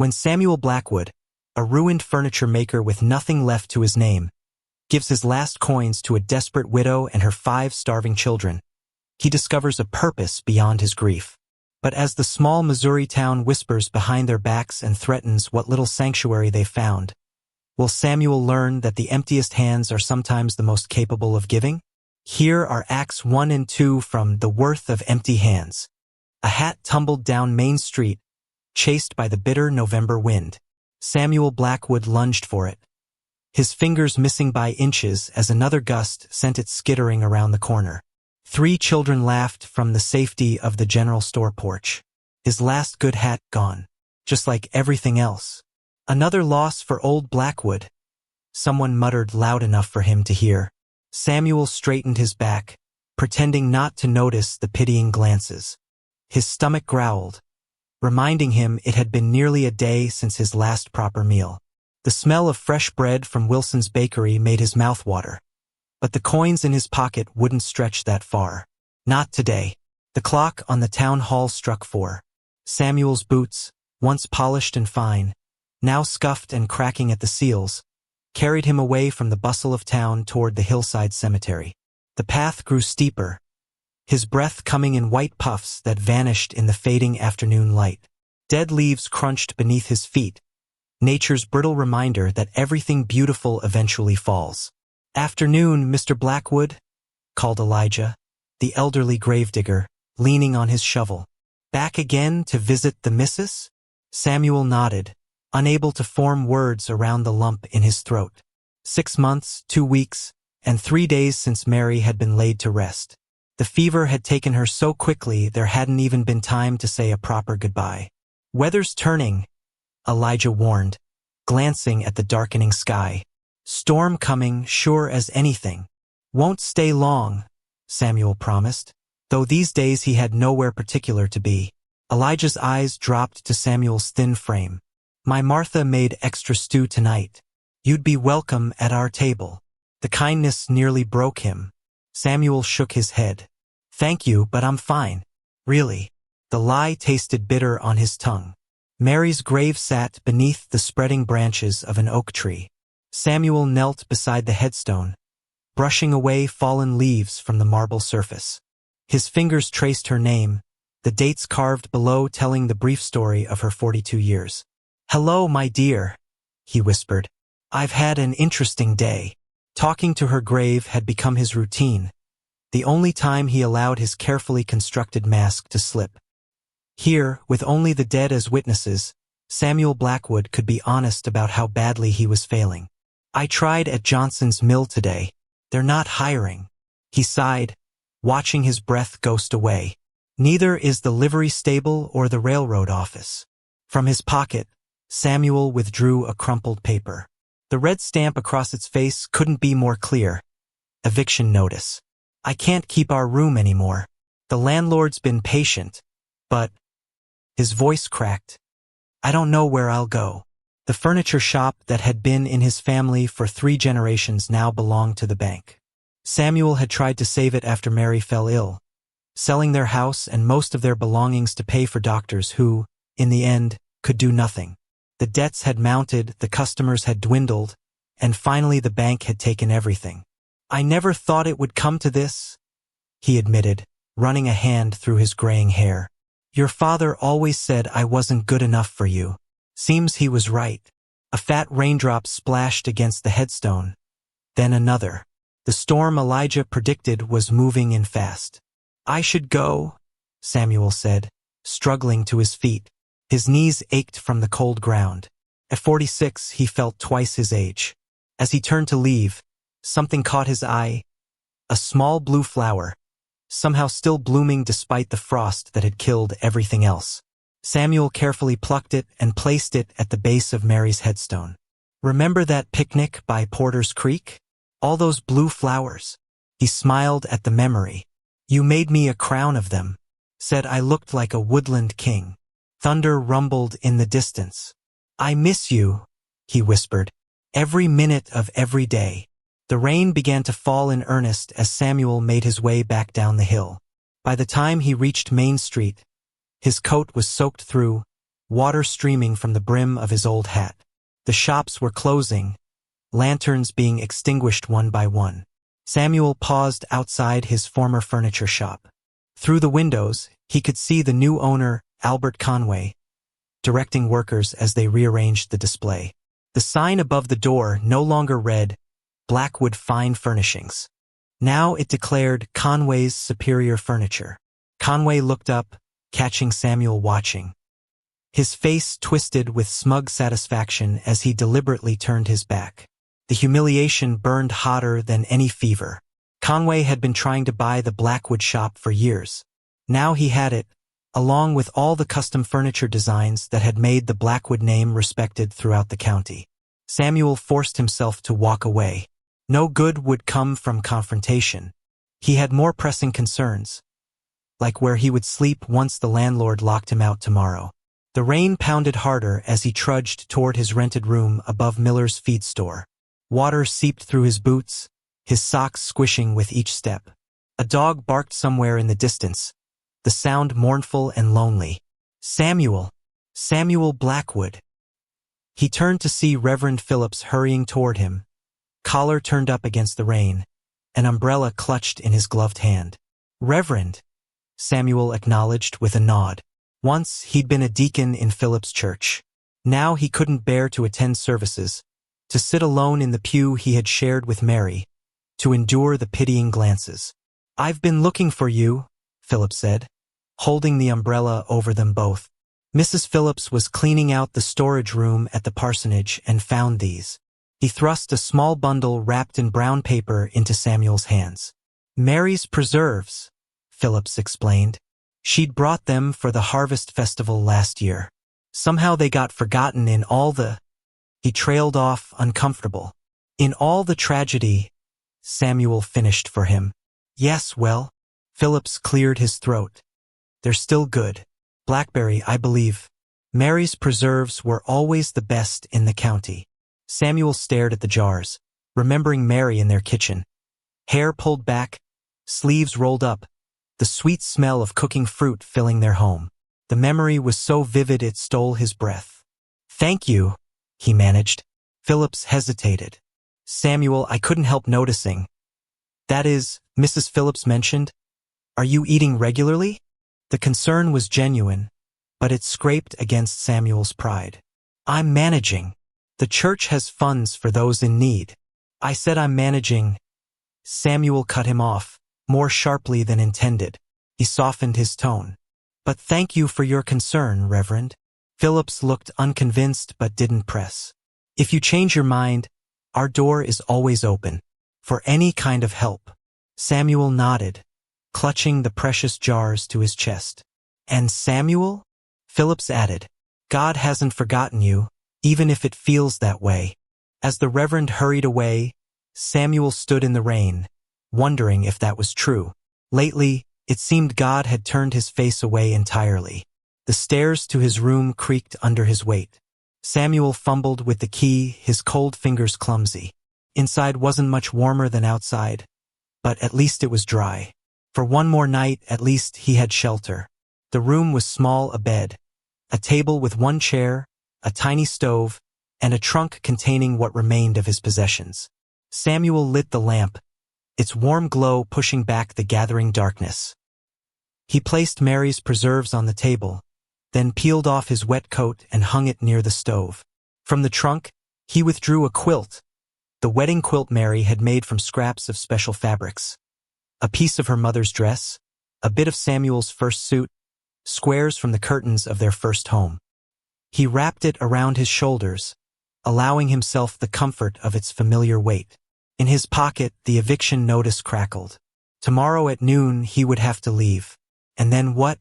When Samuel Blackwood, a ruined furniture maker with nothing left to his name, gives his last coins to a desperate widow and her 5 starving children, he discovers a purpose beyond his grief. But as the small Missouri town whispers behind their backs and threatens what little sanctuary they found, will Samuel learn that the emptiest hands are sometimes the most capable of giving? Here are Acts 1 and 2 from The Worth of Empty Hands. A hat tumbled down Main Street, chased by the bitter November wind. Samuel Blackwood lunged for it, his fingers missing by inches as another gust sent it skittering around the corner. 3 children laughed from the safety of the general store porch. His last good hat gone, just like everything else. Another loss for old Blackwood, someone muttered loud enough for him to hear. Samuel straightened his back, pretending not to notice the pitying glances. His stomach growled, reminding him it had been nearly a day since his last proper meal. The smell of fresh bread from Wilson's bakery made his mouth water, but the coins in his pocket wouldn't stretch that far. Not today. The clock on the town hall struck 4. Samuel's boots, once polished and fine, now scuffed and cracking at the seals, carried him away from the bustle of town toward the hillside cemetery. The path grew steeper, his breath coming in white puffs that vanished in the fading afternoon light. Dead leaves crunched beneath his feet, nature's brittle reminder that everything beautiful eventually falls. "Afternoon, Mr. Blackwood," called Elijah, the elderly gravedigger, leaning on his shovel. "Back again to visit the missus?" Samuel nodded, unable to form words around the lump in his throat. 6 months, 2 weeks, and 3 days since Mary had been laid to rest. The fever had taken her so quickly there hadn't even been time to say a proper goodbye. "Weather's turning," Elijah warned, glancing at the darkening sky. "Storm coming, sure as anything." "Won't stay long," Samuel promised, though these days he had nowhere particular to be. Elijah's eyes dropped to Samuel's thin frame. "My Martha made extra stew tonight. You'd be welcome at our table." The kindness nearly broke him. Samuel shook his head. "Thank you, but I'm fine. Really." The lie tasted bitter on his tongue. Mary's grave sat beneath the spreading branches of an oak tree. Samuel knelt beside the headstone, brushing away fallen leaves from the marble surface. His fingers traced her name, the dates carved below telling the brief story of her 42 years. "Hello, my dear," he whispered. "I've had an interesting day." Talking to her grave had become his routine, the only time he allowed his carefully constructed mask to slip. Here, with only the dead as witnesses, Samuel Blackwood could be honest about how badly he was failing. "I tried at Johnson's Mill today. They're not hiring." He sighed, watching his breath ghost away. "Neither is the livery stable or the railroad office." From his pocket, Samuel withdrew a crumpled paper. The red stamp across its face couldn't be more clear. Eviction notice. "I can't keep our room anymore. The landlord's been patient, but..." His voice cracked. "I don't know where I'll go." The furniture shop that had been in his family for 3 generations now belonged to the bank. Samuel had tried to save it after Mary fell ill, selling their house and most of their belongings to pay for doctors who, in the end, could do nothing. The debts had mounted, the customers had dwindled, and finally the bank had taken everything. "I never thought it would come to this," he admitted, running a hand through his graying hair. "Your father always said I wasn't good enough for you." Seems he was right. A fat raindrop splashed against the headstone, then another. The storm Elijah predicted was moving in fast. "I should go," Samuel said, struggling to his feet. His knees ached from the cold ground. At 46, he felt twice his age. As he turned to leave, something caught his eye. A small blue flower, somehow still blooming despite the frost that had killed everything else. Samuel carefully plucked it and placed it at the base of Mary's headstone. "Remember that picnic by Porter's Creek? All those blue flowers?" He smiled at the memory. "You made me a crown of them. Said I looked like a woodland king." Thunder rumbled in the distance. "I miss you," he whispered, "every minute of every day." The rain began to fall in earnest as Samuel made his way back down the hill. By the time he reached Main Street, his coat was soaked through, water streaming from the brim of his old hat. The shops were closing, lanterns being extinguished one by one. Samuel paused outside his former furniture shop. Through the windows, he could see the new owner, Albert Conway, directing workers as they rearranged the display. The sign above the door no longer read, Blackwood Fine Furnishings. Now it declared Conway's Superior Furniture. Conway looked up, catching Samuel watching. His face twisted with smug satisfaction as he deliberately turned his back. The humiliation burned hotter than any fever. Conway had been trying to buy the Blackwood shop for years. Now he had it, along with all the custom furniture designs that had made the Blackwood name respected throughout the county. Samuel forced himself to walk away. No good would come from confrontation. He had more pressing concerns, like where he would sleep once the landlord locked him out tomorrow. The rain pounded harder as he trudged toward his rented room above Miller's feed store. Water seeped through his boots, his socks squishing with each step. A dog barked somewhere in the distance, the sound mournful and lonely. Samuel! Samuel Blackwood! He turned to see Reverend Phillips hurrying toward him, collar turned up against the rain, an umbrella clutched in his gloved hand. Reverend, Samuel acknowledged with a nod. Once he'd been a deacon in Phillips' church. Now he couldn't bear to attend services, to sit alone in the pew he had shared with Mary, to endure the pitying glances. I've been looking for you, Phillips said, holding the umbrella over them both. Mrs. Phillips was cleaning out the storage room at the parsonage and found these. He thrust a small bundle wrapped in brown paper into Samuel's hands. Mary's preserves, Phillips explained. She'd brought them for the harvest festival last year. Somehow they got forgotten in all the... He trailed off, uncomfortable. In all the tragedy, Samuel finished for him. Yes, well, Phillips cleared his throat. They're still good. Blackberry, I believe. Mary's preserves were always the best in the county. Samuel stared at the jars, remembering Mary in their kitchen. Hair pulled back, sleeves rolled up, the sweet smell of cooking fruit filling their home. The memory was so vivid it stole his breath. Thank you, he managed. Phillips hesitated. Samuel, I couldn't help noticing. That is, Mrs. Phillips mentioned, are you eating regularly? The concern was genuine, but it scraped against Samuel's pride. I'm managing. The church has funds for those in need. I said I'm managing. Samuel cut him off, more sharply than intended. He softened his tone. But thank you for your concern, Reverend. Phillips looked unconvinced but didn't press. If you change your mind, our door is always open. For any kind of help. Samuel nodded, clutching the precious jars to his chest. And Samuel? Phillips added, God hasn't forgotten you, even if it feels that way. As the Reverend hurried away, Samuel stood in the rain, wondering if that was true. Lately, it seemed God had turned his face away entirely. The stairs to his room creaked under his weight. Samuel fumbled with the key, his cold fingers clumsy. Inside wasn't much warmer than outside, but at least it was dry. For one more night, at least he had shelter. The room was small, a bed, a table with one chair, a tiny stove, and a trunk containing what remained of his possessions. Samuel lit the lamp, its warm glow pushing back the gathering darkness. He placed Mary's preserves on the table, then peeled off his wet coat and hung it near the stove. From the trunk, he withdrew a quilt, the wedding quilt Mary had made from scraps of special fabrics. A piece of her mother's dress, a bit of Samuel's first suit, squares from the curtains of their first home. He wrapped it around his shoulders, allowing himself the comfort of its familiar weight. In his pocket, the eviction notice crackled. Tomorrow at noon, he would have to leave. And then what?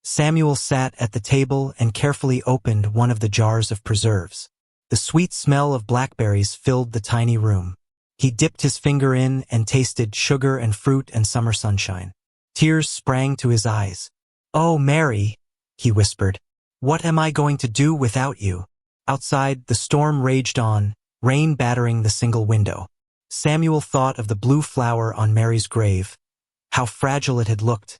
Samuel sat at the table and carefully opened one of the jars of preserves. The sweet smell of blackberries filled the tiny room. He dipped his finger in and tasted sugar and fruit and summer sunshine. Tears sprang to his eyes. Oh, Mary, he whispered. What am I going to do without you? Outside, the storm raged on, rain battering the single window. Samuel thought of the blue flower on Mary's grave, how fragile it had looked,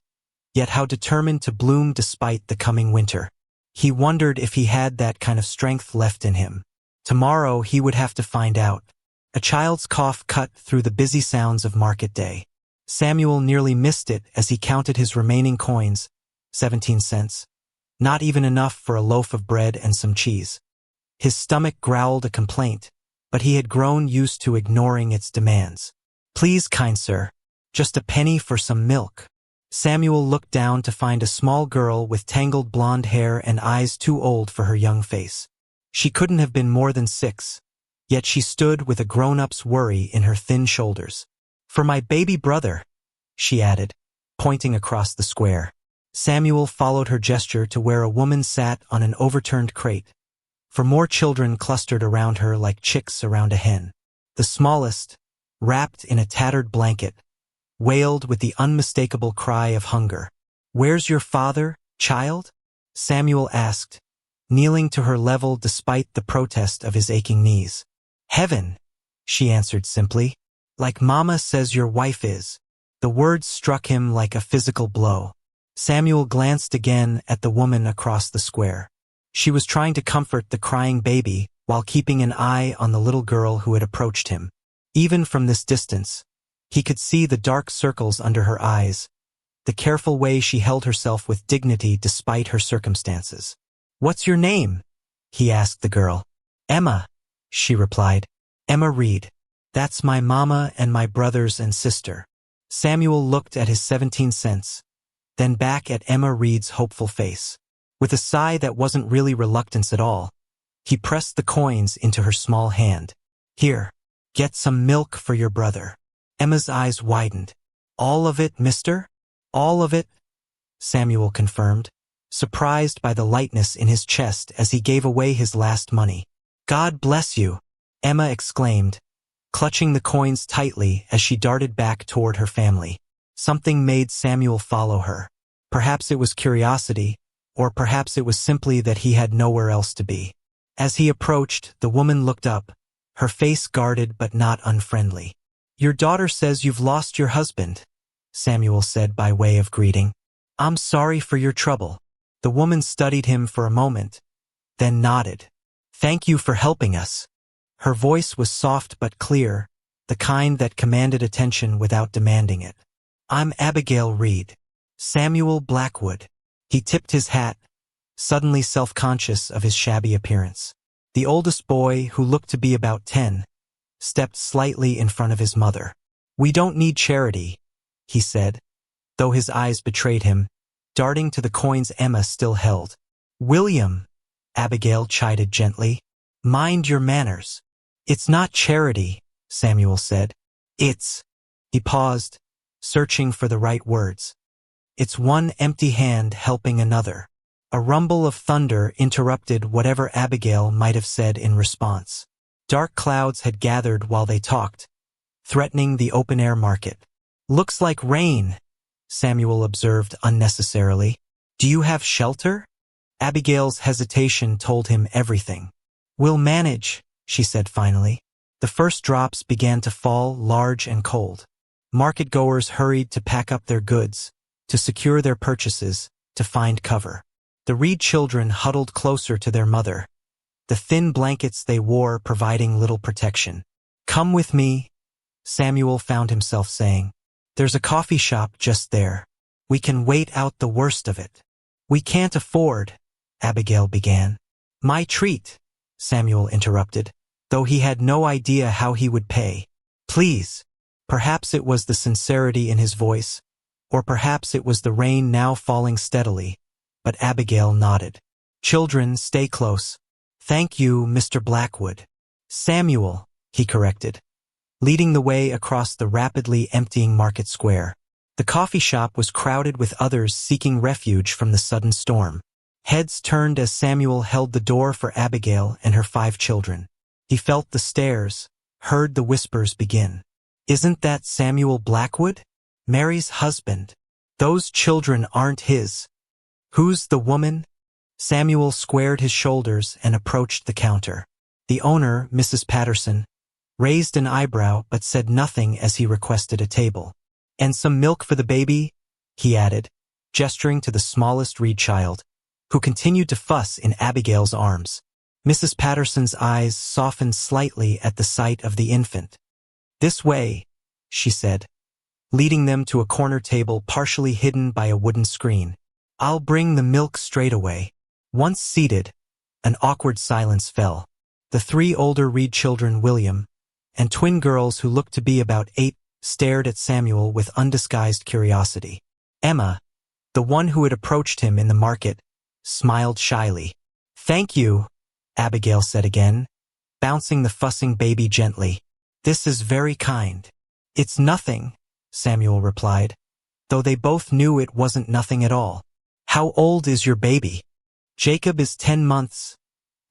yet how determined to bloom despite the coming winter. He wondered if he had that kind of strength left in him. Tomorrow he would have to find out. A child's cough cut through the busy sounds of market day. Samuel nearly missed it as he counted his remaining coins, 17 cents. Not even enough for a loaf of bread and some cheese. His stomach growled a complaint, but he had grown used to ignoring its demands. Please, kind sir, just a penny for some milk. Samuel looked down to find a small girl with tangled blonde hair and eyes too old for her young face. She couldn't have been more than 6, yet she stood with a grown-up's worry in her thin shoulders. For my baby brother, she added, pointing across the square. Samuel followed her gesture to where a woman sat on an overturned crate. For more children clustered around her like chicks around a hen. The smallest, wrapped in a tattered blanket, wailed with the unmistakable cry of hunger. Where's your father, child? Samuel asked, kneeling to her level despite the protest of his aching knees. Heaven, she answered simply. Like Mama says your wife is. The words struck him like a physical blow. Samuel glanced again at the woman across the square. She was trying to comfort the crying baby while keeping an eye on the little girl who had approached him. Even from this distance, he could see the dark circles under her eyes, the careful way she held herself with dignity despite her circumstances. What's your name? He asked the girl. Emma, she replied. Emma Reed. That's my mama and my brothers and sister. Samuel looked at his 17 cents, then back at Emma Reed's hopeful face. With a sigh that wasn't really reluctance at all, he pressed the coins into her small hand. Here, get some milk for your brother. Emma's eyes widened. All of it, mister? All of it? Samuel confirmed, surprised by the lightness in his chest as he gave away his last money. God bless you, Emma exclaimed, clutching the coins tightly as she darted back toward her family. Something made Samuel follow her. Perhaps it was curiosity, or perhaps it was simply that he had nowhere else to be. As he approached, the woman looked up, her face guarded but not unfriendly. Your daughter says you've lost your husband, Samuel said by way of greeting. I'm sorry for your trouble. The woman studied him for a moment, then nodded. Thank you for helping us. Her voice was soft but clear, the kind that commanded attention without demanding it. I'm Abigail Reed. Samuel Blackwood. He tipped his hat, suddenly self-conscious of his shabby appearance. The oldest boy, who looked to be about 10, stepped slightly in front of his mother. We don't need charity, he said, though his eyes betrayed him, darting to the coins Emma still held. William, Abigail chided gently. Mind your manners. It's not charity, Samuel said. It's... He paused, searching for the right words. It's one empty hand helping another. A rumble of thunder interrupted whatever Abigail might have said in response. Dark clouds had gathered while they talked, threatening the open-air market. Looks like rain, Samuel observed unnecessarily. Do you have shelter? Abigail's hesitation told him everything. We'll manage, she said finally. The first drops began to fall, large and cold. Market-goers hurried to pack up their goods, to secure their purchases, to find cover. The Reed children huddled closer to their mother, the thin blankets they wore providing little protection. Come with me, Samuel found himself saying. There's a coffee shop just there. We can wait out the worst of it. We can't afford, Abigail began. My treat, Samuel interrupted, though he had no idea how he would pay. Please. Perhaps it was the sincerity in his voice, or perhaps it was the rain now falling steadily, but Abigail nodded. Children, stay close. Thank you, Mr. Blackwood. Samuel, he corrected, leading the way across the rapidly emptying market square. The coffee shop was crowded with others seeking refuge from the sudden storm. Heads turned as Samuel held the door for Abigail and her 5 children. He felt the stares, heard the whispers begin. Isn't that Samuel Blackwood? Mary's husband. Those children aren't his. Who's the woman? Samuel squared his shoulders and approached the counter. The owner, Mrs. Patterson, raised an eyebrow but said nothing as he requested a table. And some milk for the baby, he added, gesturing to the smallest Reed child. who continued to fuss in Abigail's arms. Mrs. Patterson's eyes softened slightly at the sight of the infant. "This way," she said, leading them to a corner table partially hidden by a wooden screen. "I'll bring the milk straight away." Once seated, an awkward silence fell. The three older Reed children, William, and twin girls who looked to be about 8, stared at Samuel with undisguised curiosity. Emma, the one who had approached him in the market, smiled shyly. "Thank you," Abigail said again, bouncing the fussing baby gently. "This is very kind." "It's nothing," Samuel replied, though they both knew it wasn't nothing at all. "How old is your baby?" "Jacob is 10 months,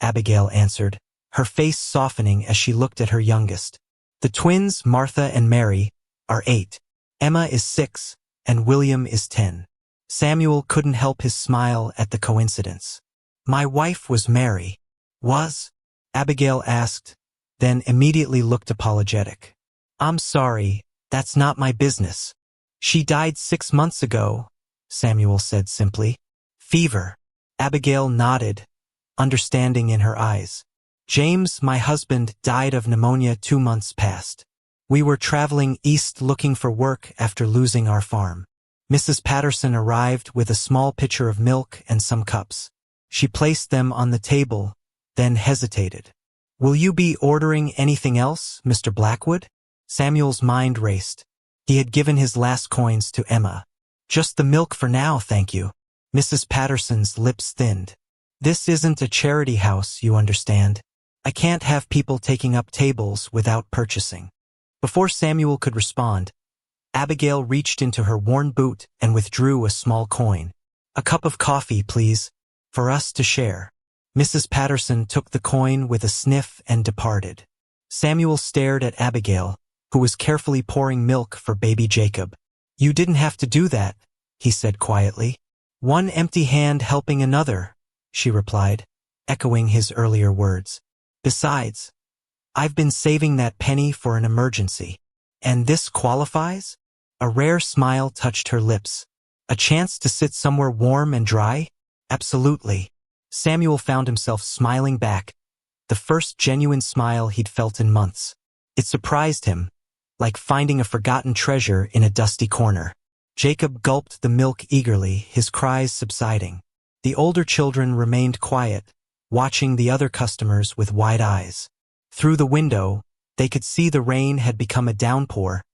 Abigail answered, her face softening as she looked at her youngest. "The twins, Martha and Mary, are 8. Emma is 6, and William is 10. Samuel couldn't help his smile at the coincidence. "My wife was Mary." "Was?" Abigail asked, then immediately looked apologetic. "I'm sorry, that's not my business." "She died 6 months ago," Samuel said simply. "Fever." Abigail nodded, understanding in her eyes. "James, my husband, died of pneumonia 2 months past. We were traveling east looking for work after losing our farm." Mrs. Patterson arrived with a small pitcher of milk and some cups. She placed them on the table, then hesitated. "Will you be ordering anything else, Mr. Blackwood?" Samuel's mind raced. He had given his last coins to Emma. "Just the milk for now, thank you." Mrs. Patterson's lips thinned. "This isn't a charity house, you understand. I can't have people taking up tables without purchasing." Before Samuel could respond, Abigail reached into her worn boot and withdrew a small coin. "A cup of coffee, please, for us to share." Mrs. Patterson took the coin with a sniff and departed. Samuel stared at Abigail, who was carefully pouring milk for baby Jacob. "You didn't have to do that," he said quietly. "One empty hand helping another," she replied, echoing his earlier words. "Besides, I've been saving that penny for an emergency. And this qualifies?" A rare smile touched her lips. "A chance to sit somewhere warm and dry? Absolutely." Samuel found himself smiling back, the first genuine smile he'd felt in months. It surprised him, like finding a forgotten treasure in a dusty corner. Jacob gulped the milk eagerly, his cries subsiding. The older children remained quiet, watching the other customers with wide eyes. Through the window, they could see the rain had become a downpour,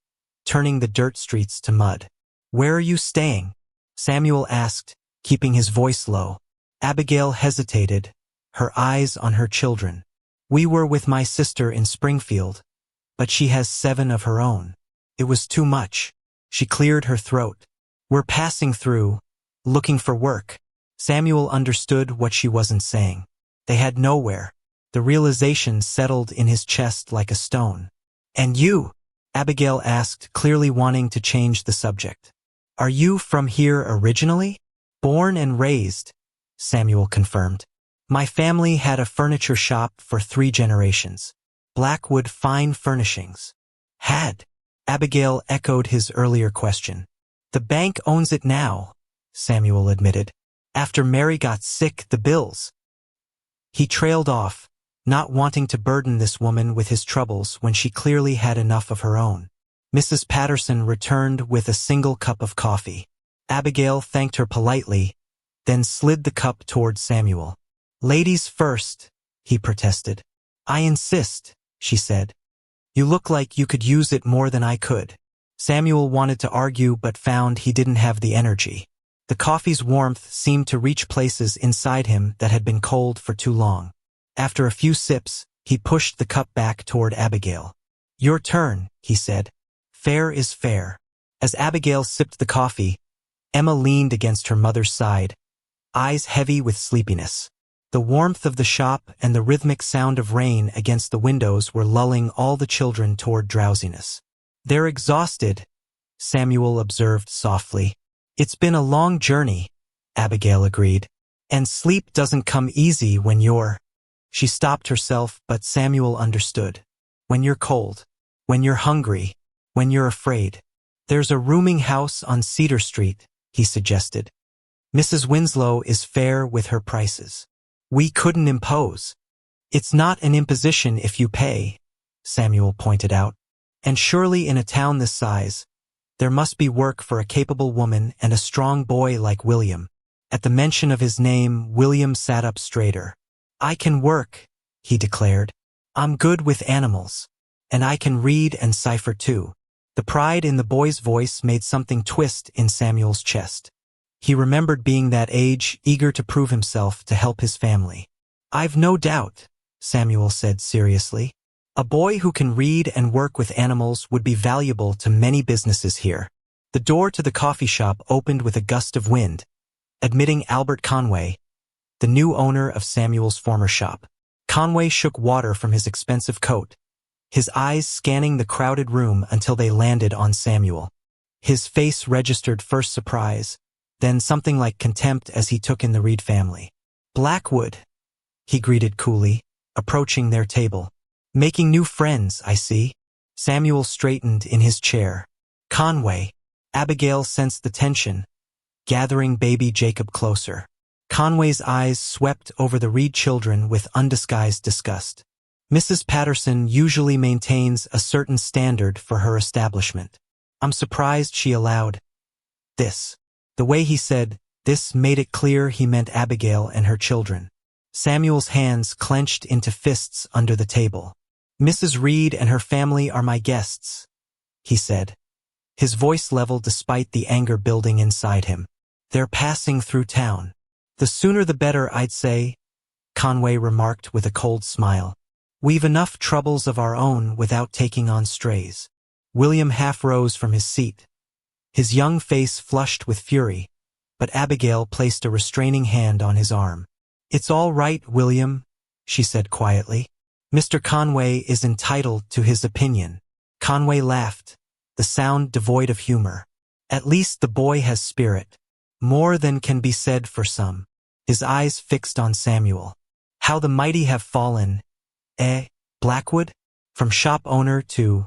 turning the dirt streets to mud. "Where are you staying?" Samuel asked, keeping his voice low. Abigail hesitated, her eyes on her children. "We were with my sister in Springfield, but she has 7 of her own. It was too much." She cleared her throat. "We're passing through, looking for work." Samuel understood what she wasn't saying. They had nowhere. The realization settled in his chest like a stone. "And you?" Abigail asked, clearly wanting to change the subject. "Are you from here originally?" "Born and raised," Samuel confirmed. "My family had a furniture shop for 3 generations. Blackwood Fine Furnishings." "Had?" Abigail echoed his earlier question. "The bank owns it now," Samuel admitted. "After Mary got sick, the bills." He trailed off, not wanting to burden this woman with his troubles when she clearly had enough of her own. Mrs. Patterson returned with a single cup of coffee. Abigail thanked her politely, then slid the cup toward Samuel. "Ladies first," he protested. "I insist," she said. "You look like you could use it more than I could." Samuel wanted to argue but found he didn't have the energy. The coffee's warmth seemed to reach places inside him that had been cold for too long. After a few sips, he pushed the cup back toward Abigail. "Your turn," he said. "Fair is fair." As Abigail sipped the coffee, Emma leaned against her mother's side, eyes heavy with sleepiness. The warmth of the shop and the rhythmic sound of rain against the windows were lulling all the children toward drowsiness. "They're exhausted," Samuel observed softly. "It's been a long journey," Abigail agreed. "And sleep doesn't come easy when you're—" She stopped herself, but Samuel understood. "When you're cold, when you're hungry, when you're afraid." "There's a rooming house on Cedar Street," he suggested. Mrs. Winslow is fair with her prices. We couldn't impose. It's not an imposition if you pay, Samuel pointed out. And surely in a town this size, there must be work for a capable woman and a strong boy like William. At the mention of his name, William sat up straighter. I can work, he declared. I'm good with animals. And I can read and cipher too. The pride in the boy's voice made something twist in Samuel's chest. He remembered being that age, eager to prove himself to help his family. I've no doubt, Samuel said seriously. A boy who can read and work with animals would be valuable to many businesses here. The door to the coffee shop opened with a gust of wind, admitting Albert Conway, the new owner of Samuel's former shop. Conway shook water from his expensive coat, his eyes scanning the crowded room until they landed on Samuel. His face registered first surprise, then something like contempt as he took in the Reed family. Blackwood, he greeted coolly, approaching their table. Making new friends, I see. Samuel straightened in his chair. Conway. Abigail sensed the tension, gathering baby Jacob closer. Conway's eyes swept over the Reed children with undisguised disgust. Mrs. Patterson usually maintains a certain standard for her establishment. I'm surprised she allowed this. The way he said this made it clear he meant Abigail and her children. Samuel's hands clenched into fists under the table. Mrs. Reed and her family are my guests, he said, his voice level despite the anger building inside him. They're passing through town. The sooner the better, I'd say, Conway remarked with a cold smile. We've enough troubles of our own without taking on strays. William half rose from his seat, his young face flushed with fury, but Abigail placed a restraining hand on his arm. It's all right, William, she said quietly. Mr. Conway is entitled to his opinion. Conway laughed, the sound devoid of humor. At least the boy has spirit. More than can be said for some. His eyes fixed on Samuel. How the mighty have fallen. Blackwood? From shop owner to...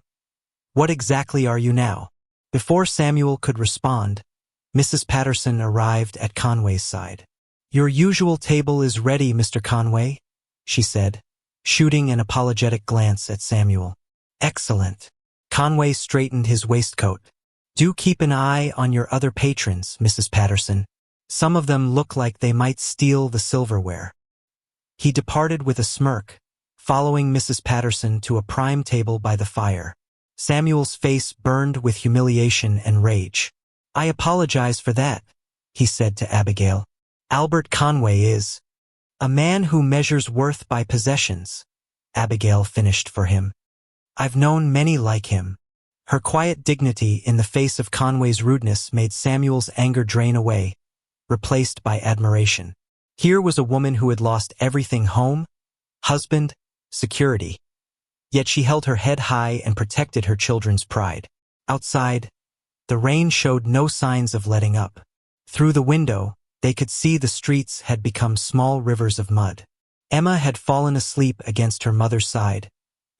What exactly are you now? Before Samuel could respond, Mrs. Patterson arrived at Conway's side. Your usual table is ready, Mr. Conway, she said, shooting an apologetic glance at Samuel. Excellent. Conway straightened his waistcoat. Do keep an eye on your other patrons, Mrs. Patterson. Some of them look like they might steal the silverware. He departed with a smirk, following Mrs. Patterson to a prime table by the fire. Samuel's face burned with humiliation and rage. I apologize for that, he said to Abigail. Albert Conway is a man who measures worth by possessions, Abigail finished for him. I've known many like him. Her quiet dignity in the face of Conway's rudeness made Samuel's anger drain away, replaced by admiration. Here was a woman who had lost everything: home, husband, security. Yet she held her head high and protected her children's pride. Outside, the rain showed no signs of letting up. Through the window, they could see the streets had become small rivers of mud. Emma had fallen asleep against her mother's side,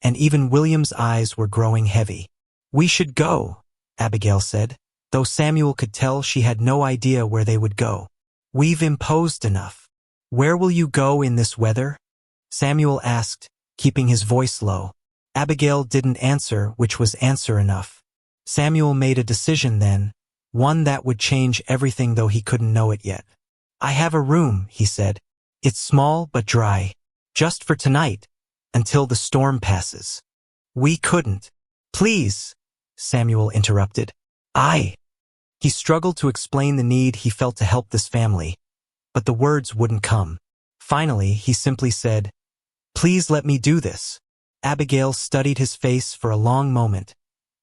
and even William's eyes were growing heavy. We should go, Abigail said, though Samuel could tell she had no idea where they would go. We've imposed enough. Where will you go in this weather? Samuel asked, keeping his voice low. Abigail didn't answer, which was answer enough. Samuel made a decision then, one that would change everything though he couldn't know it yet. I have a room, he said. It's small but dry. Just for tonight, until the storm passes. We couldn't. Please, Samuel interrupted. He struggled to explain the need he felt to help this family, but the words wouldn't come. Finally, he simply said, Please let me do this. Abigail studied his face for a long moment,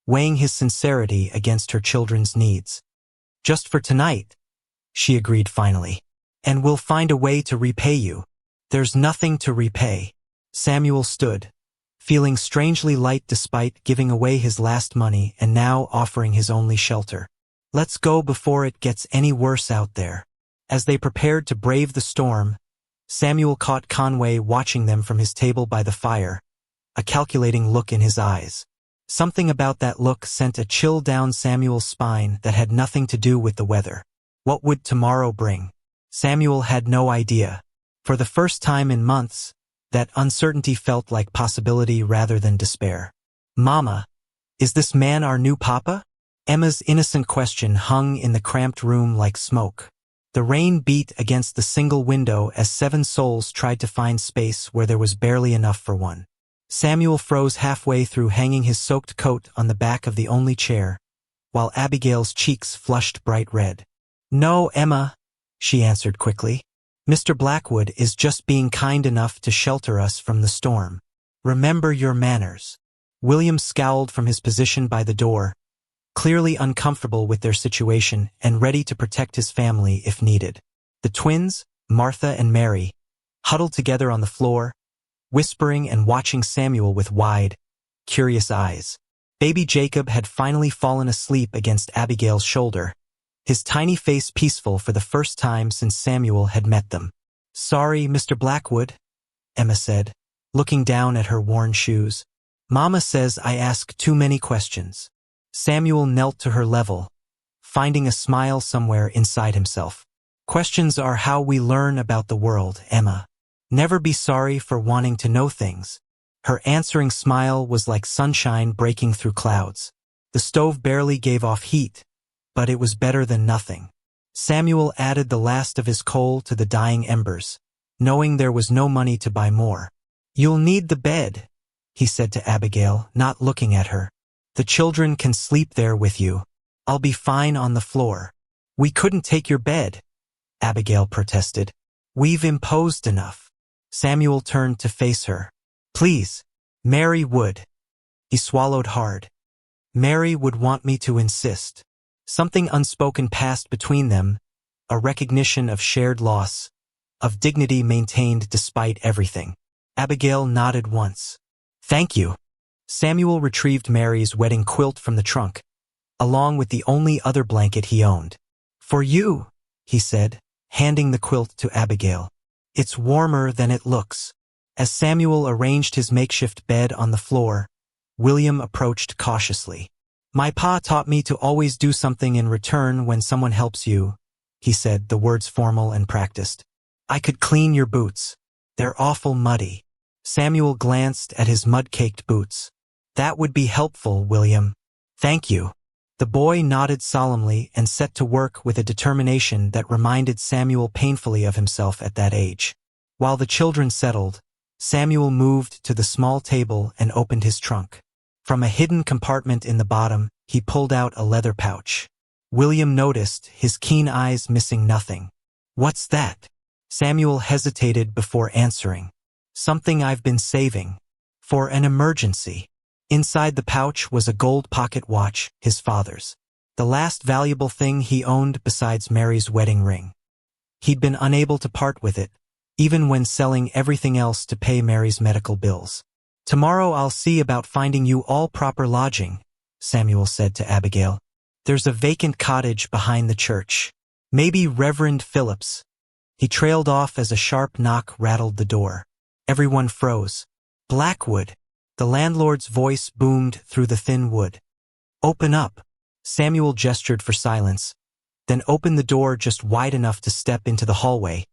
weighing his sincerity against her children's needs. Just for tonight, she agreed finally. And we'll find a way to repay you. There's nothing to repay. Samuel stood, feeling strangely light despite giving away his last money and now offering his only shelter. Let's go before it gets any worse out there. As they prepared to brave the storm, Samuel caught Conway watching them from his table by the fire, a calculating look in his eyes. Something about that look sent a chill down Samuel's spine that had nothing to do with the weather. What would tomorrow bring? Samuel had no idea. For the first time in months, that uncertainty felt like possibility rather than despair. Mama, is this man our new papa? Emma's innocent question hung in the cramped room like smoke. The rain beat against the single window as 7 souls tried to find space where there was barely enough for one. Samuel froze halfway through hanging his soaked coat on the back of the only chair, while Abigail's cheeks flushed bright red. "No, Emma," she answered quickly. "Mr. Blackwood is just being kind enough to shelter us from the storm. Remember your manners." William scowled from his position by the door, clearly uncomfortable with their situation and ready to protect his family if needed. The twins, Martha and Mary, huddled together on the floor, whispering and watching Samuel with wide, curious eyes. Baby Jacob had finally fallen asleep against Abigail's shoulder, his tiny face peaceful for the first time since Samuel had met them. "Sorry, Mr. Blackwood," Emma said, looking down at her worn shoes. "Mama says I ask too many questions." Samuel knelt to her level, finding a smile somewhere inside himself. "Questions are how we learn about the world, Emma. Never be sorry for wanting to know things." Her answering smile was like sunshine breaking through clouds. The stove barely gave off heat, but it was better than nothing. Samuel added the last of his coal to the dying embers, knowing there was no money to buy more. "You'll need the bed," he said to Abigail, not looking at her. "The children can sleep there with you. I'll be fine on the floor." "We couldn't take your bed," Abigail protested. "We've imposed enough." Samuel turned to face her. "Please, Mary would." He swallowed hard. "Mary would want me to insist." Something unspoken passed between them, a recognition of shared loss, of dignity maintained despite everything. Abigail nodded once. "Thank you." Samuel retrieved Mary's wedding quilt from the trunk, along with the only other blanket he owned. "For you," he said, handing the quilt to Abigail. "It's warmer than it looks." As Samuel arranged his makeshift bed on the floor, William approached cautiously. "My pa taught me to always do something in return when someone helps you," he said, the words formal and practiced. "I could clean your boots. They're awful muddy." Samuel glanced at his mud-caked boots. "That would be helpful, William." "Thank you." The boy nodded solemnly and set to work with a determination that reminded Samuel painfully of himself at that age. While the children settled, Samuel moved to the small table and opened his trunk. From a hidden compartment in the bottom, he pulled out a leather pouch. William noticed, his keen eyes missing nothing. "What's that?" Samuel hesitated before answering. "Something I've been saving. For an emergency." Inside the pouch was a gold pocket watch, his father's. The last valuable thing he owned besides Mary's wedding ring. He'd been unable to part with it, even when selling everything else to pay Mary's medical bills. "Tomorrow I'll see about finding you all proper lodging," Samuel said to Abigail. "There's a vacant cottage behind the church. Maybe Reverend Phillips." He trailed off as a sharp knock rattled the door. Everyone froze. "Blackwood." The landlord's voice boomed through the thin wood. "Open up." Samuel gestured for silence, then opened the door just wide enough to step into the hallway,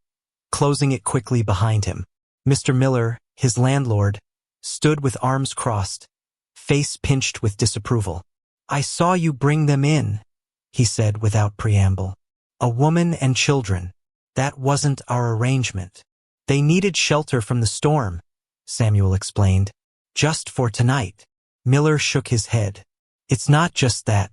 closing it quickly behind him. Mr. Miller, his landlord, stood with arms crossed, face pinched with disapproval. "I saw you bring them in," he said without preamble. "A woman and children. That wasn't our arrangement." "They needed shelter from the storm," Samuel explained. "Just for tonight." Miller shook his head. "It's not just that.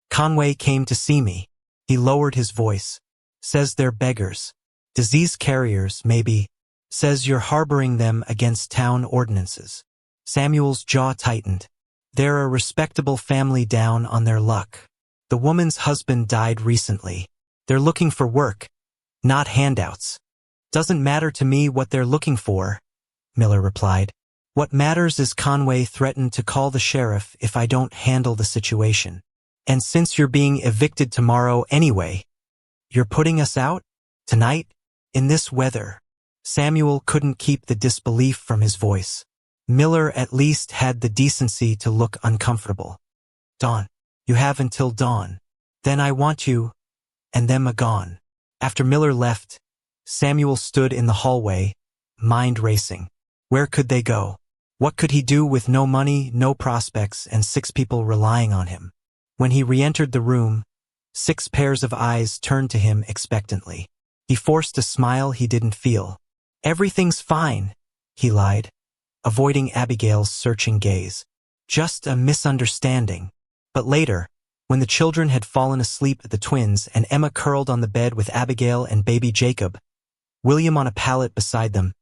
Conway came to see me." He lowered his voice. "Says they're beggars. Disease carriers, maybe. Says you're harboring them against town ordinances." Samuel's jaw tightened. "They're a respectable family down on their luck. The woman's husband died recently. They're looking for work, not handouts." "Doesn't matter to me what they're looking for," Miller replied. "What matters is Conway threatened to call the sheriff if I don't handle the situation. And since you're being evicted tomorrow anyway, you're putting us out? Tonight? In this weather?" Samuel couldn't keep the disbelief from his voice. Miller at least had the decency to look uncomfortable. "Dawn. You have until dawn. Then I want you," and them gone. After Miller left, Samuel stood in the hallway, mind racing. Where could they go? What could he do with no money, no prospects, and 6 people relying on him? When he re-entered the room, 6 pairs of eyes turned to him expectantly. He forced a smile he didn't feel. "Everything's fine," he lied, avoiding Abigail's searching gaze. "Just a misunderstanding." But later, when the children had fallen asleep at the twins and Emma curled on the bed with Abigail and baby Jacob, William on a pallet beside them,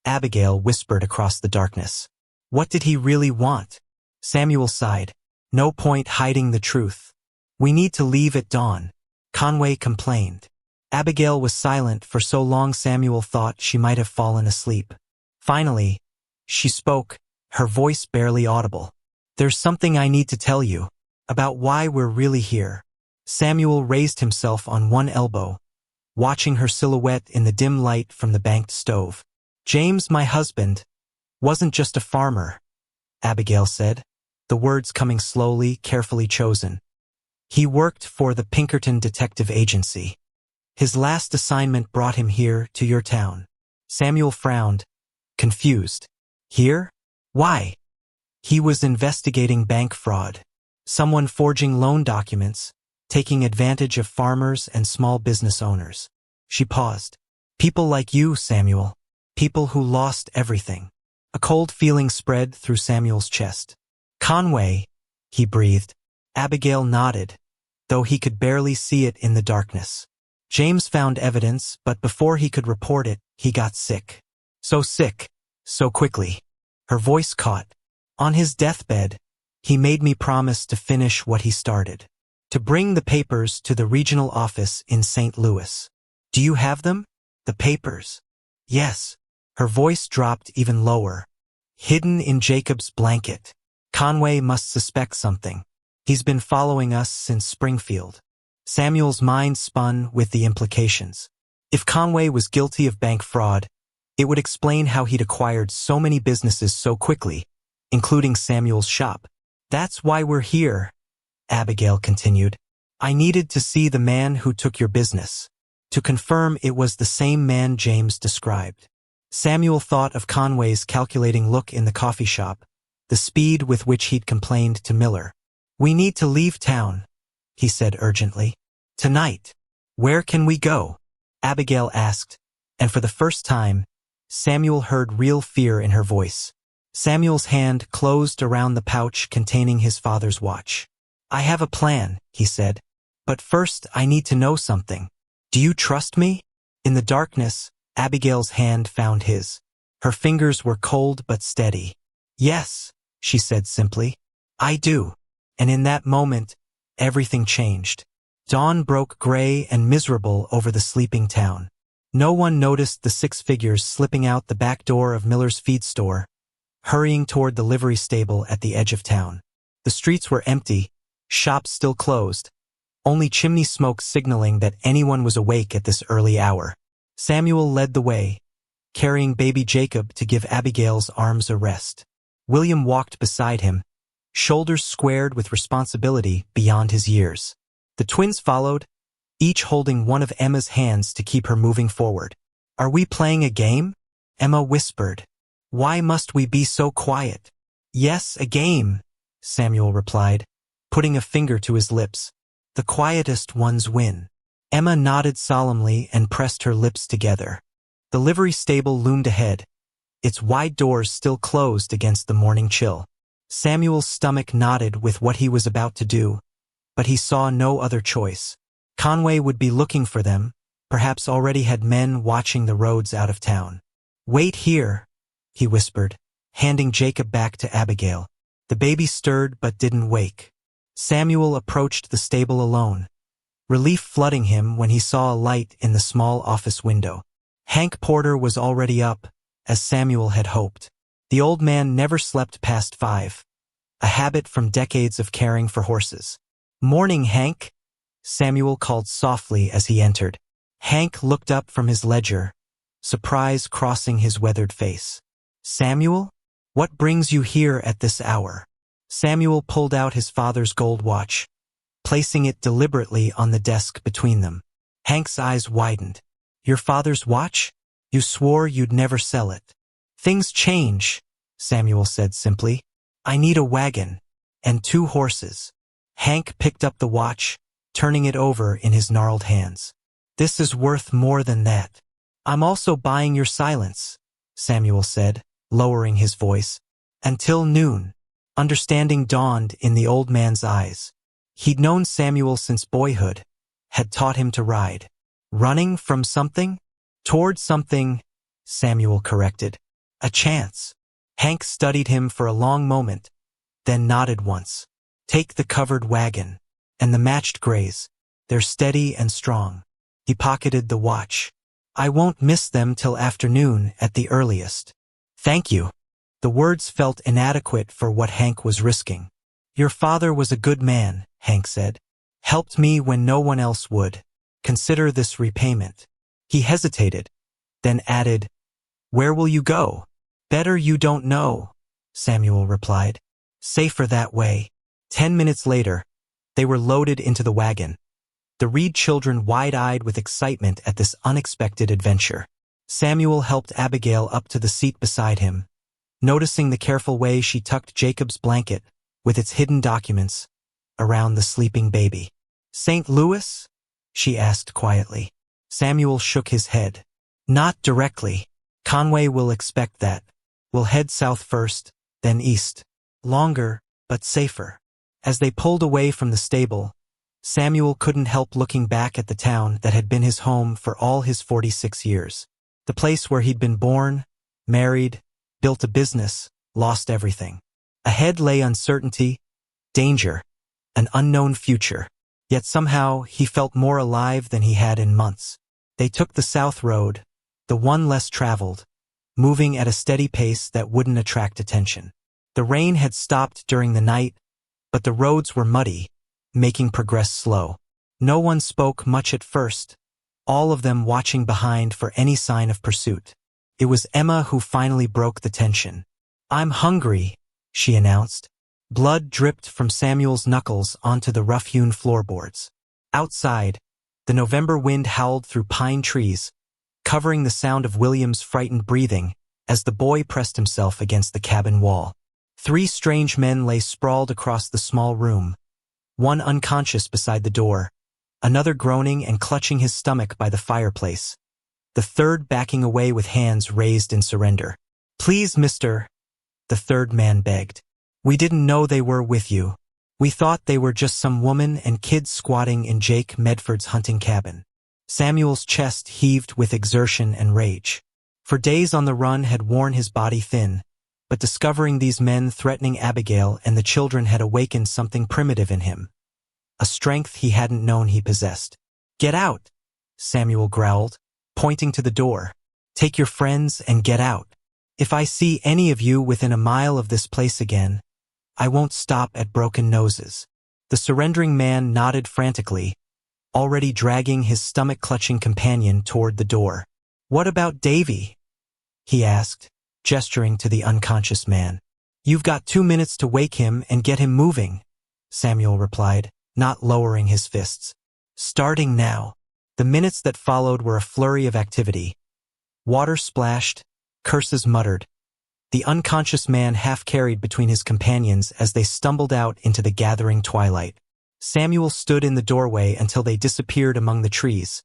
Abigail whispered across the darkness. What did he really want? Samuel sighed. No point hiding the truth. We need to leave at dawn, Conway complained. Abigail was silent for so long Samuel thought she might have fallen asleep. Finally, she spoke, her voice barely audible. There's something I need to tell you, about why we're really here. Samuel raised himself on one elbow, watching her silhouette in the dim light from the banked stove. James, my husband, wasn't just a farmer, Abigail said, the words coming slowly, carefully chosen. He worked for the Pinkerton Detective Agency. His last assignment brought him here to your town. Samuel frowned, confused. Here? Why? He was investigating bank fraud. Someone forging loan documents, taking advantage of farmers and small business owners. She paused. People like you, Samuel. People who lost everything. A cold feeling spread through Samuel's chest. Conway, he breathed. Abigail nodded, though he could barely see it in the darkness. James found evidence, but before he could report it, he got sick. So sick, so quickly. Her voice caught. On his deathbed, he made me promise to finish what he started. To bring the papers to the regional office in St. Louis. Do you have them? The papers? Yes. Her voice dropped even lower. Hidden in Jacob's blanket. Conway must suspect something. He's been following us since Springfield. Samuel's mind spun with the implications. If Conway was guilty of bank fraud, it would explain how he'd acquired so many businesses so quickly, including Samuel's shop. That's why we're here, Abigail continued. I needed to see the man who took your business, to confirm it was the same man James described. Samuel thought of Conway's calculating look in the coffee shop, the speed with which he'd complained to Miller. We need to leave town, he said urgently. Tonight. Where can we go? Abigail asked, and for the first time, Samuel heard real fear in her voice. Samuel's hand closed around the pouch containing his father's watch. I have a plan, he said. But first I need to know something. Do you trust me? In the darkness, Abigail's hand found his. Her fingers were cold but steady. Yes, she said simply. I do. And in that moment, everything changed. Dawn broke gray and miserable over the sleeping town. No one noticed the 6 figures slipping out the back door of Miller's feed store, hurrying toward the livery stable at the edge of town. The streets were empty, shops still closed, only chimney smoke signaling that anyone was awake at this early hour. Samuel led the way, carrying baby Jacob to give Abigail's arms a rest. William walked beside him, shoulders squared with responsibility beyond his years. The twins followed, each holding one of Emma's hands to keep her moving forward. Are we playing a game? Emma whispered. Why must we be so quiet? Yes, a game, Samuel replied, putting a finger to his lips. The quietest ones win. Emma nodded solemnly and pressed her lips together. The livery stable loomed ahead, its wide doors still closed against the morning chill. Samuel's stomach knotted with what he was about to do, but he saw no other choice. Conway would be looking for them, perhaps already had men watching the roads out of town. Wait here, he whispered, handing Jacob back to Abigail. The baby stirred but didn't wake. Samuel approached the stable alone, relief flooding him when he saw a light in the small office window. Hank Porter was already up, as Samuel had hoped. The old man never slept past 5, a habit from decades of caring for horses. Morning, Hank, Samuel called softly as he entered. Hank looked up from his ledger, surprise crossing his weathered face. Samuel? What brings you here at this hour? Samuel pulled out his father's gold watch, placing it deliberately on the desk between them. Hank's eyes widened. Your father's watch? You swore you'd never sell it. Things change, Samuel said simply. I need a wagon. And 2 horses. Hank picked up the watch, turning it over in his gnarled hands. This is worth more than that. I'm also buying your silence, Samuel said, lowering his voice. Until noon. Understanding dawned in the old man's eyes. He'd known Samuel since boyhood, had taught him to ride. Running from something? Toward something, Samuel corrected. A chance. Hank studied him for a long moment, then nodded once. Take the covered wagon. And the matched grays. They're steady and strong. He pocketed the watch. I won't miss them till afternoon at the earliest. Thank you. The words felt inadequate for what Hank was risking. Your father was a good man, Hank said. Helped me when no one else would. Consider this repayment. He hesitated, then added, Where will you go? Better you don't know, Samuel replied. Safer that way. 10 minutes later, they were loaded into the wagon, the Reed children wide-eyed with excitement at this unexpected adventure. Samuel helped Abigail up to the seat beside him, noticing the careful way she tucked Jacob's blanket, with its hidden documents, around the sleeping baby. St. Louis? She asked quietly. Samuel shook his head. Not directly. Conway will expect that. We'll head south first, then east. Longer, but safer. As they pulled away from the stable, Samuel couldn't help looking back at the town that had been his home for all his 46 years. The place where he'd been born, married, built a business, lost everything. Ahead lay uncertainty, danger, an unknown future. Yet somehow he felt more alive than he had in months. They took the south road, the one less traveled, moving at a steady pace that wouldn't attract attention. The rain had stopped during the night, but the roads were muddy, making progress slow. No one spoke much at first, all of them watching behind for any sign of pursuit. It was Emma who finally broke the tension. I'm hungry, she announced. Blood dripped from Samuel's knuckles onto the rough-hewn floorboards. Outside, the November wind howled through pine trees, covering the sound of William's frightened breathing as the boy pressed himself against the cabin wall. 3 strange men lay sprawled across the small room, one unconscious beside the door, another groaning and clutching his stomach by the fireplace, the third backing away with hands raised in surrender. Please, mister, the third man begged. We didn't know they were with you. We thought they were just some woman and kids squatting in Jake Medford's hunting cabin. Samuel's chest heaved with exertion and rage. For days on the run had worn his body thin, but discovering these men threatening Abigail and the children had awakened something primitive in him, a strength he hadn't known he possessed. Get out, Samuel growled, pointing to the door. Take your friends and get out. If I see any of you within a mile of this place again, I won't stop at broken noses. The surrendering man nodded frantically, already dragging his stomach-clutching companion toward the door. What about Davy? He asked, gesturing to the unconscious man. You've got 2 minutes to wake him and get him moving, Samuel replied, not lowering his fists. Starting now. The minutes that followed were a flurry of activity. Water splashed, curses muttered. The unconscious man half-carried between his companions as they stumbled out into the gathering twilight. Samuel stood in the doorway until they disappeared among the trees,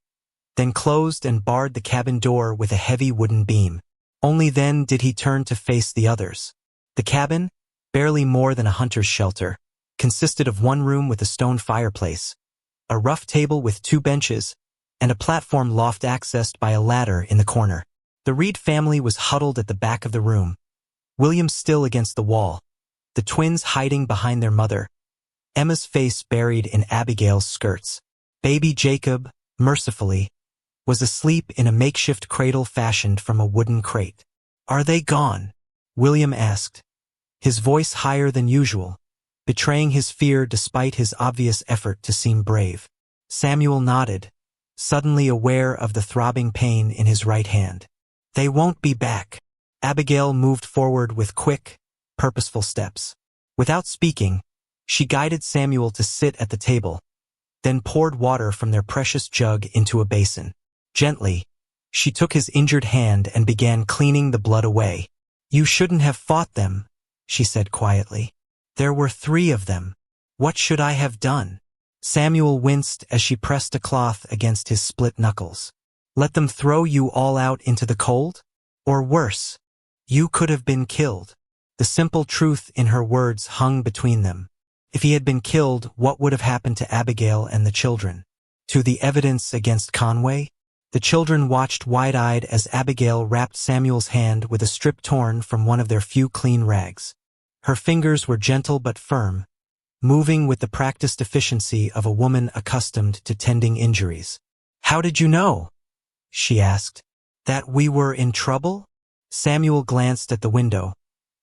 then closed and barred the cabin door with a heavy wooden beam. Only then did he turn to face the others. The cabin, barely more than a hunter's shelter, consisted of one room with a stone fireplace, a rough table with 2 benches, and a platform loft accessed by a ladder in the corner. The Reed family was huddled at the back of the room, William still against the wall, the twins hiding behind their mother, Emma's face buried in Abigail's skirts. Baby Jacob, mercifully, was asleep in a makeshift cradle fashioned from a wooden crate. Are they gone? William asked, his voice higher than usual, betraying his fear despite his obvious effort to seem brave. Samuel nodded, suddenly aware of the throbbing pain in his right hand. They won't be back. Abigail moved forward with quick, purposeful steps. Without speaking, she guided Samuel to sit at the table, then poured water from their precious jug into a basin. Gently, she took his injured hand and began cleaning the blood away. "You shouldn't have fought them," she said quietly. "There were 3 of them. What should I have done?" Samuel winced as she pressed a cloth against his split knuckles. "Let them throw you all out into the cold? Or worse, you could have been killed." The simple truth in her words hung between them. If he had been killed, what would have happened to Abigail and the children? To the evidence against Conway? The children watched wide-eyed as Abigail wrapped Samuel's hand with a strip torn from one of their few clean rags. Her fingers were gentle but firm, moving with the practiced efficiency of a woman accustomed to tending injuries. "How did you know?" she asked. "That we were in trouble?" Samuel glanced at the window,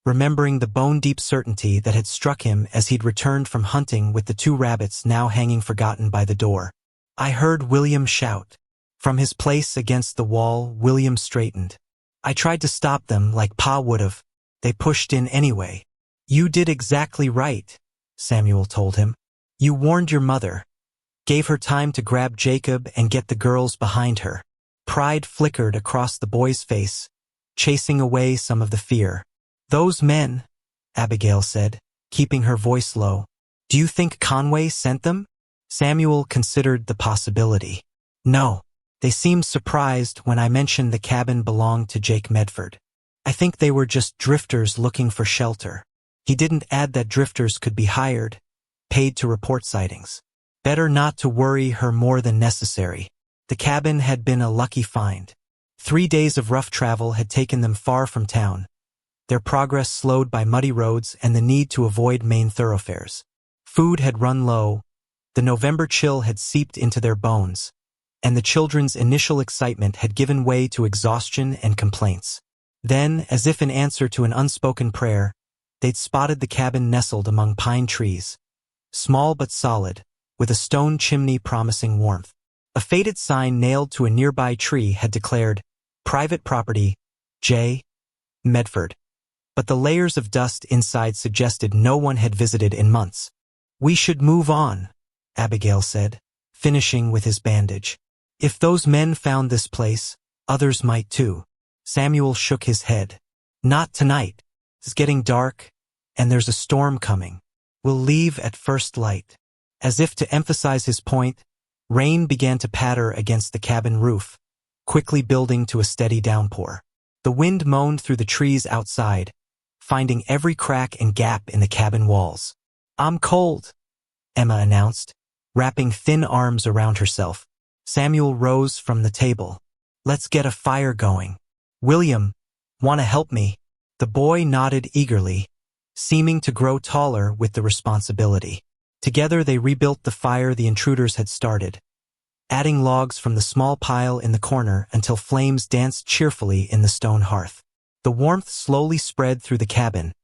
remembering the bone-deep certainty that had struck him as he'd returned from hunting with the 2 rabbits now hanging forgotten by the door. "I heard William shout." From his place against the wall, William straightened. "I tried to stop them like Pa would've. They pushed in anyway." "You did exactly right," Samuel told him. "You warned your mother, gave her time to grab Jacob and get the girls behind her." Pride flickered across the boy's face, chasing away some of the fear. "Those men," Abigail said, keeping her voice low. "Do you think Conway sent them?" Samuel considered the possibility. "No. They seemed surprised when I mentioned the cabin belonged to Jake Medford. I think they were just drifters looking for shelter." He didn't add that drifters could be hired, paid to report sightings. Better not to worry her more than necessary. The cabin had been a lucky find. 3 days of rough travel had taken them far from town, their progress slowed by muddy roads and the need to avoid main thoroughfares. Food had run low, the November chill had seeped into their bones, and the children's initial excitement had given way to exhaustion and complaints. Then, as if in answer to an unspoken prayer, they'd spotted the cabin nestled among pine trees, small but solid, with a stone chimney promising warmth. A faded sign nailed to a nearby tree had declared, "Private property, J. Medford." But the layers of dust inside suggested no one had visited in months. "We should move on," Abigail said, finishing with his bandage. "If those men found this place, others might too." Samuel shook his head. "Not tonight. It's getting dark, and there's a storm coming. We'll leave at first light." As if to emphasize his point, rain began to patter against the cabin roof, quickly building to a steady downpour. The wind moaned through the trees outside, finding every crack and gap in the cabin walls. "I'm cold," Emma announced, wrapping thin arms around herself. Samuel rose from the table. "Let's get a fire going." "William, wanna help me?" The boy nodded eagerly, seeming to grow taller with the responsibility. Together they rebuilt the fire the intruders had started, adding logs from the small pile in the corner until flames danced cheerfully in the stone hearth. The warmth slowly spread through the cabin,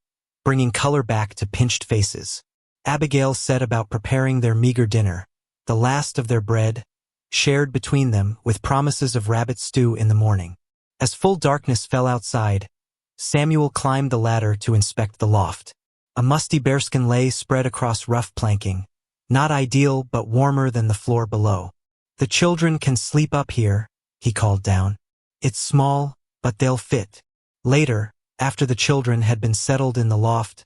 bringing color back to pinched faces. Abigail set about preparing their meager dinner, the last of their bread, shared between them with promises of rabbit stew in the morning. As full darkness fell outside, Samuel climbed the ladder to inspect the loft. A musty bearskin lay spread across rough planking, not ideal but warmer than the floor below. "The children can sleep up here," he called down. "It's small, but they'll fit." Later, after the children had been settled in the loft,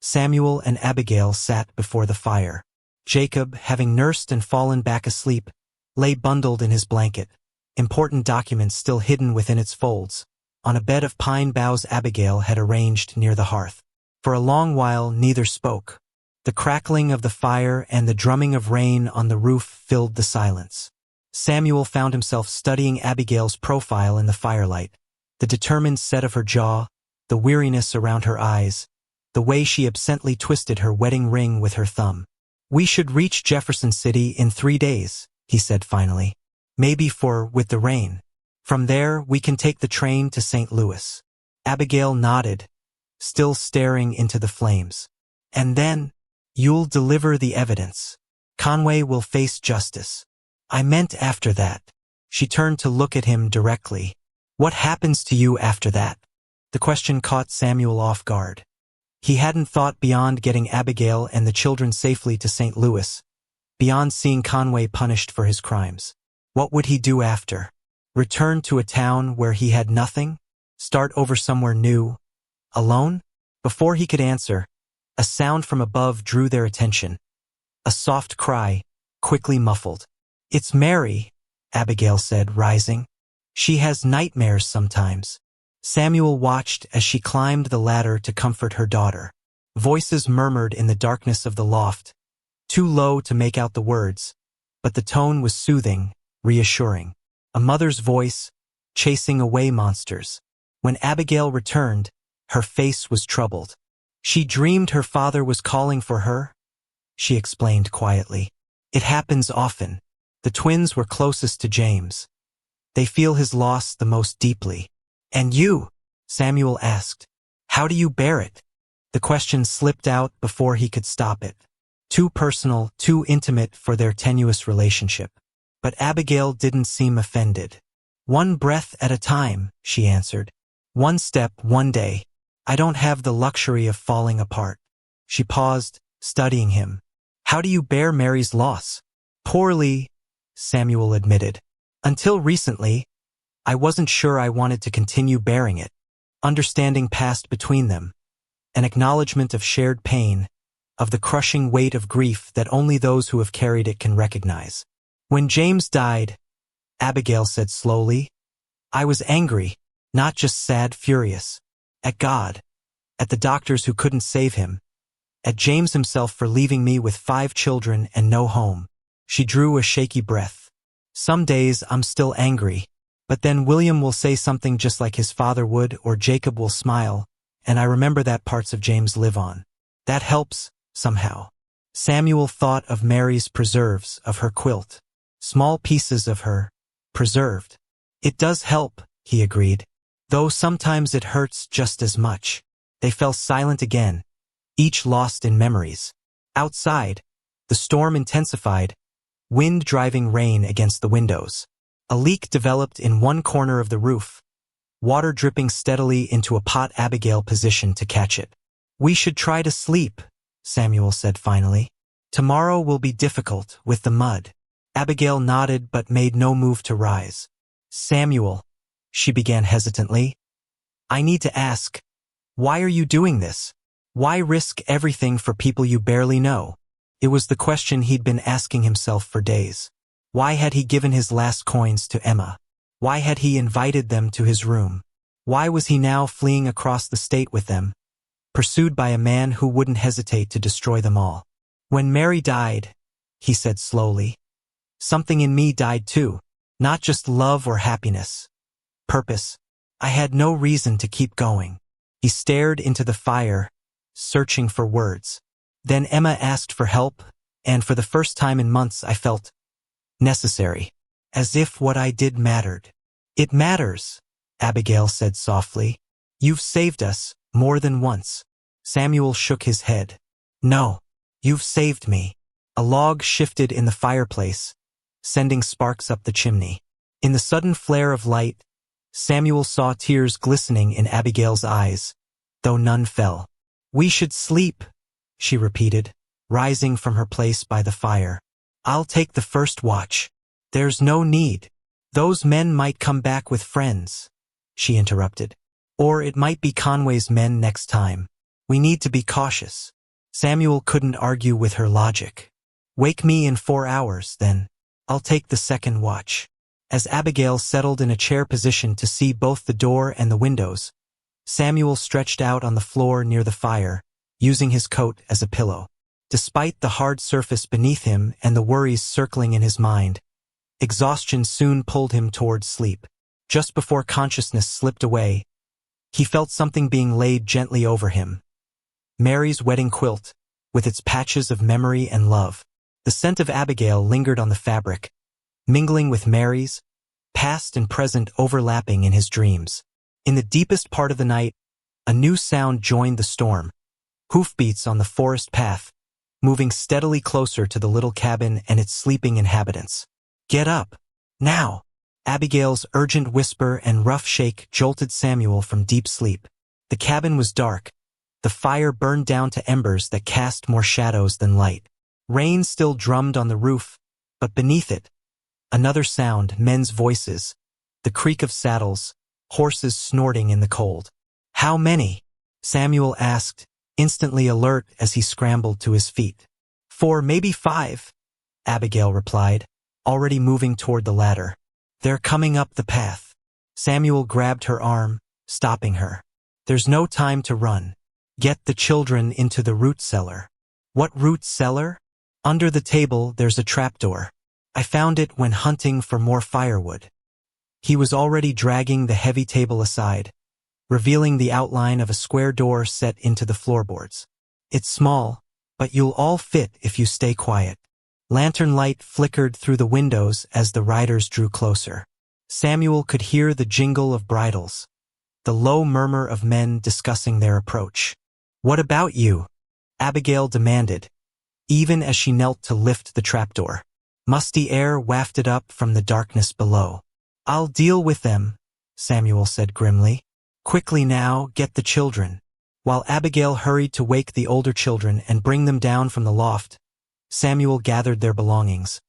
Samuel and Abigail sat before the fire. Jacob, having nursed and fallen back asleep, lay bundled in his blanket, important documents still hidden within its folds, on a bed of pine boughs Abigail had arranged near the hearth. For a long while neither spoke. The crackling of the fire and the drumming of rain on the roof filled the silence. Samuel found himself studying Abigail's profile in the firelight, the determined set of her jaw, the weariness around her eyes, the way she absently twisted her wedding ring with her thumb. "We should reach Jefferson City in 3 days, he said finally. "Maybe 4 with the rain. From there, we can take the train to St. Louis." Abigail nodded, still staring into the flames. "And then, you'll deliver the evidence. Conway will face justice." "I meant after that." She turned to look at him directly. "What happens to you after that?" The question caught Samuel off guard. He hadn't thought beyond getting Abigail and the children safely to St. Louis, beyond seeing Conway punished for his crimes. What would he do after? Return to a town where he had nothing? Start over somewhere new? Alone? Before he could answer, a sound from above drew their attention. A soft cry, quickly muffled. "It's Mary," Abigail said, rising. "She has nightmares sometimes." Samuel watched as she climbed the ladder to comfort her daughter. Voices murmured in the darkness of the loft, too low to make out the words, but the tone was soothing, reassuring. A mother's voice, chasing away monsters. When Abigail returned, her face was troubled. "She dreamed her father was calling for her," she explained quietly. "It happens often. The twins were closest to James. They feel his loss the most deeply." "And you?" Samuel asked. "How do you bear it?" The question slipped out before he could stop it. Too personal, too intimate for their tenuous relationship. But Abigail didn't seem offended. "One breath at a time," she answered. "One step, one day. I don't have the luxury of falling apart." She paused, studying him. "How do you bear Mary's loss?" "Poorly," Samuel admitted. "Until recently, I wasn't sure I wanted to continue bearing it." Understanding passed between them. An acknowledgement of shared pain, of the crushing weight of grief that only those who have carried it can recognize. "When James died," Abigail said slowly, "I was angry, not just sad, furious. At God, at the doctors who couldn't save him, at James himself for leaving me with 5 children and no home." She drew a shaky breath. "Some days I'm still angry, but then William will say something just like his father would, or Jacob will smile, and I remember that parts of James live on. That helps, somehow." Samuel thought of Mary's preserves, of her quilt. Small pieces of her, preserved. "It does help," he agreed, "though sometimes it hurts just as much." They fell silent again, each lost in memories. Outside, the storm intensified, wind driving rain against the windows. A leak developed in one corner of the roof, water dripping steadily into a pot. Abigail positioned to catch it. "We should try to sleep," Samuel said finally. "Tomorrow will be difficult with the mud." Abigail nodded but made no move to rise. "Samuel," she began hesitantly, "I need to ask, why are you doing this? Why risk everything for people you barely know?" It was the question he'd been asking himself for days. Why had he given his last coins to Emma? Why had he invited them to his room? Why was he now fleeing across the state with them, pursued by a man who wouldn't hesitate to destroy them all? "When Mary died," he said slowly, "something in me died too. Not just love or happiness. Purpose. I had no reason to keep going." He stared into the fire, searching for words. "Then Emma asked for help, and for the first time in months I felt necessary. As if what I did mattered." "It matters," Abigail said softly. "You've saved us, more than once." Samuel shook his head. "No, you've saved me." A log shifted in the fireplace, sending sparks up the chimney. In the sudden flare of light, Samuel saw tears glistening in Abigail's eyes, though none fell. "We should sleep," she repeated, rising from her place by the fire. "I'll take the first watch." "There's no need. Those men might come back with friends," she interrupted. "Or it might be Conway's men next time. We need to be cautious." Samuel couldn't argue with her logic. "Wake me in 4 hours, then. I'll take the second watch." As Abigail settled in a chair position to see both the door and the windows, Samuel stretched out on the floor near the fire, using his coat as a pillow. Despite the hard surface beneath him and the worries circling in his mind, exhaustion soon pulled him towards sleep. Just before consciousness slipped away, he felt something being laid gently over him. Mary's wedding quilt, with its patches of memory and love. The scent of Abigail lingered on the fabric, mingling with Mary's, past and present overlapping in his dreams. In the deepest part of the night, a new sound joined the storm. Hoofbeats on the forest path, moving steadily closer to the little cabin and its sleeping inhabitants. "Get up! Now!" Abigail's urgent whisper and rough shake jolted Samuel from deep sleep. The cabin was dark. The fire burned down to embers that cast more shadows than light. Rain still drummed on the roof, but beneath it, another sound, men's voices, the creak of saddles, horses snorting in the cold. "How many?" Samuel asked, instantly alert as he scrambled to his feet. "4, maybe 5, Abigail replied, already moving toward the ladder. "They're coming up the path." Samuel grabbed her arm, stopping her. "There's no time to run. Get the children into the root cellar." "What root cellar?" "Under the table there's a trapdoor. I found it when hunting for more firewood." He was already dragging the heavy table aside, revealing the outline of a square door set into the floorboards. "It's small, but you'll all fit if you stay quiet." Lantern light flickered through the windows as the riders drew closer. Samuel could hear the jingle of bridles, the low murmur of men discussing their approach. "What about you?" Abigail demanded, even as she knelt to lift the trapdoor. Musty air wafted up from the darkness below. "I'll deal with them," Samuel said grimly. "Quickly now, get the children." While Abigail hurried to wake the older children and bring them down from the loft, Samuel gathered their belongings,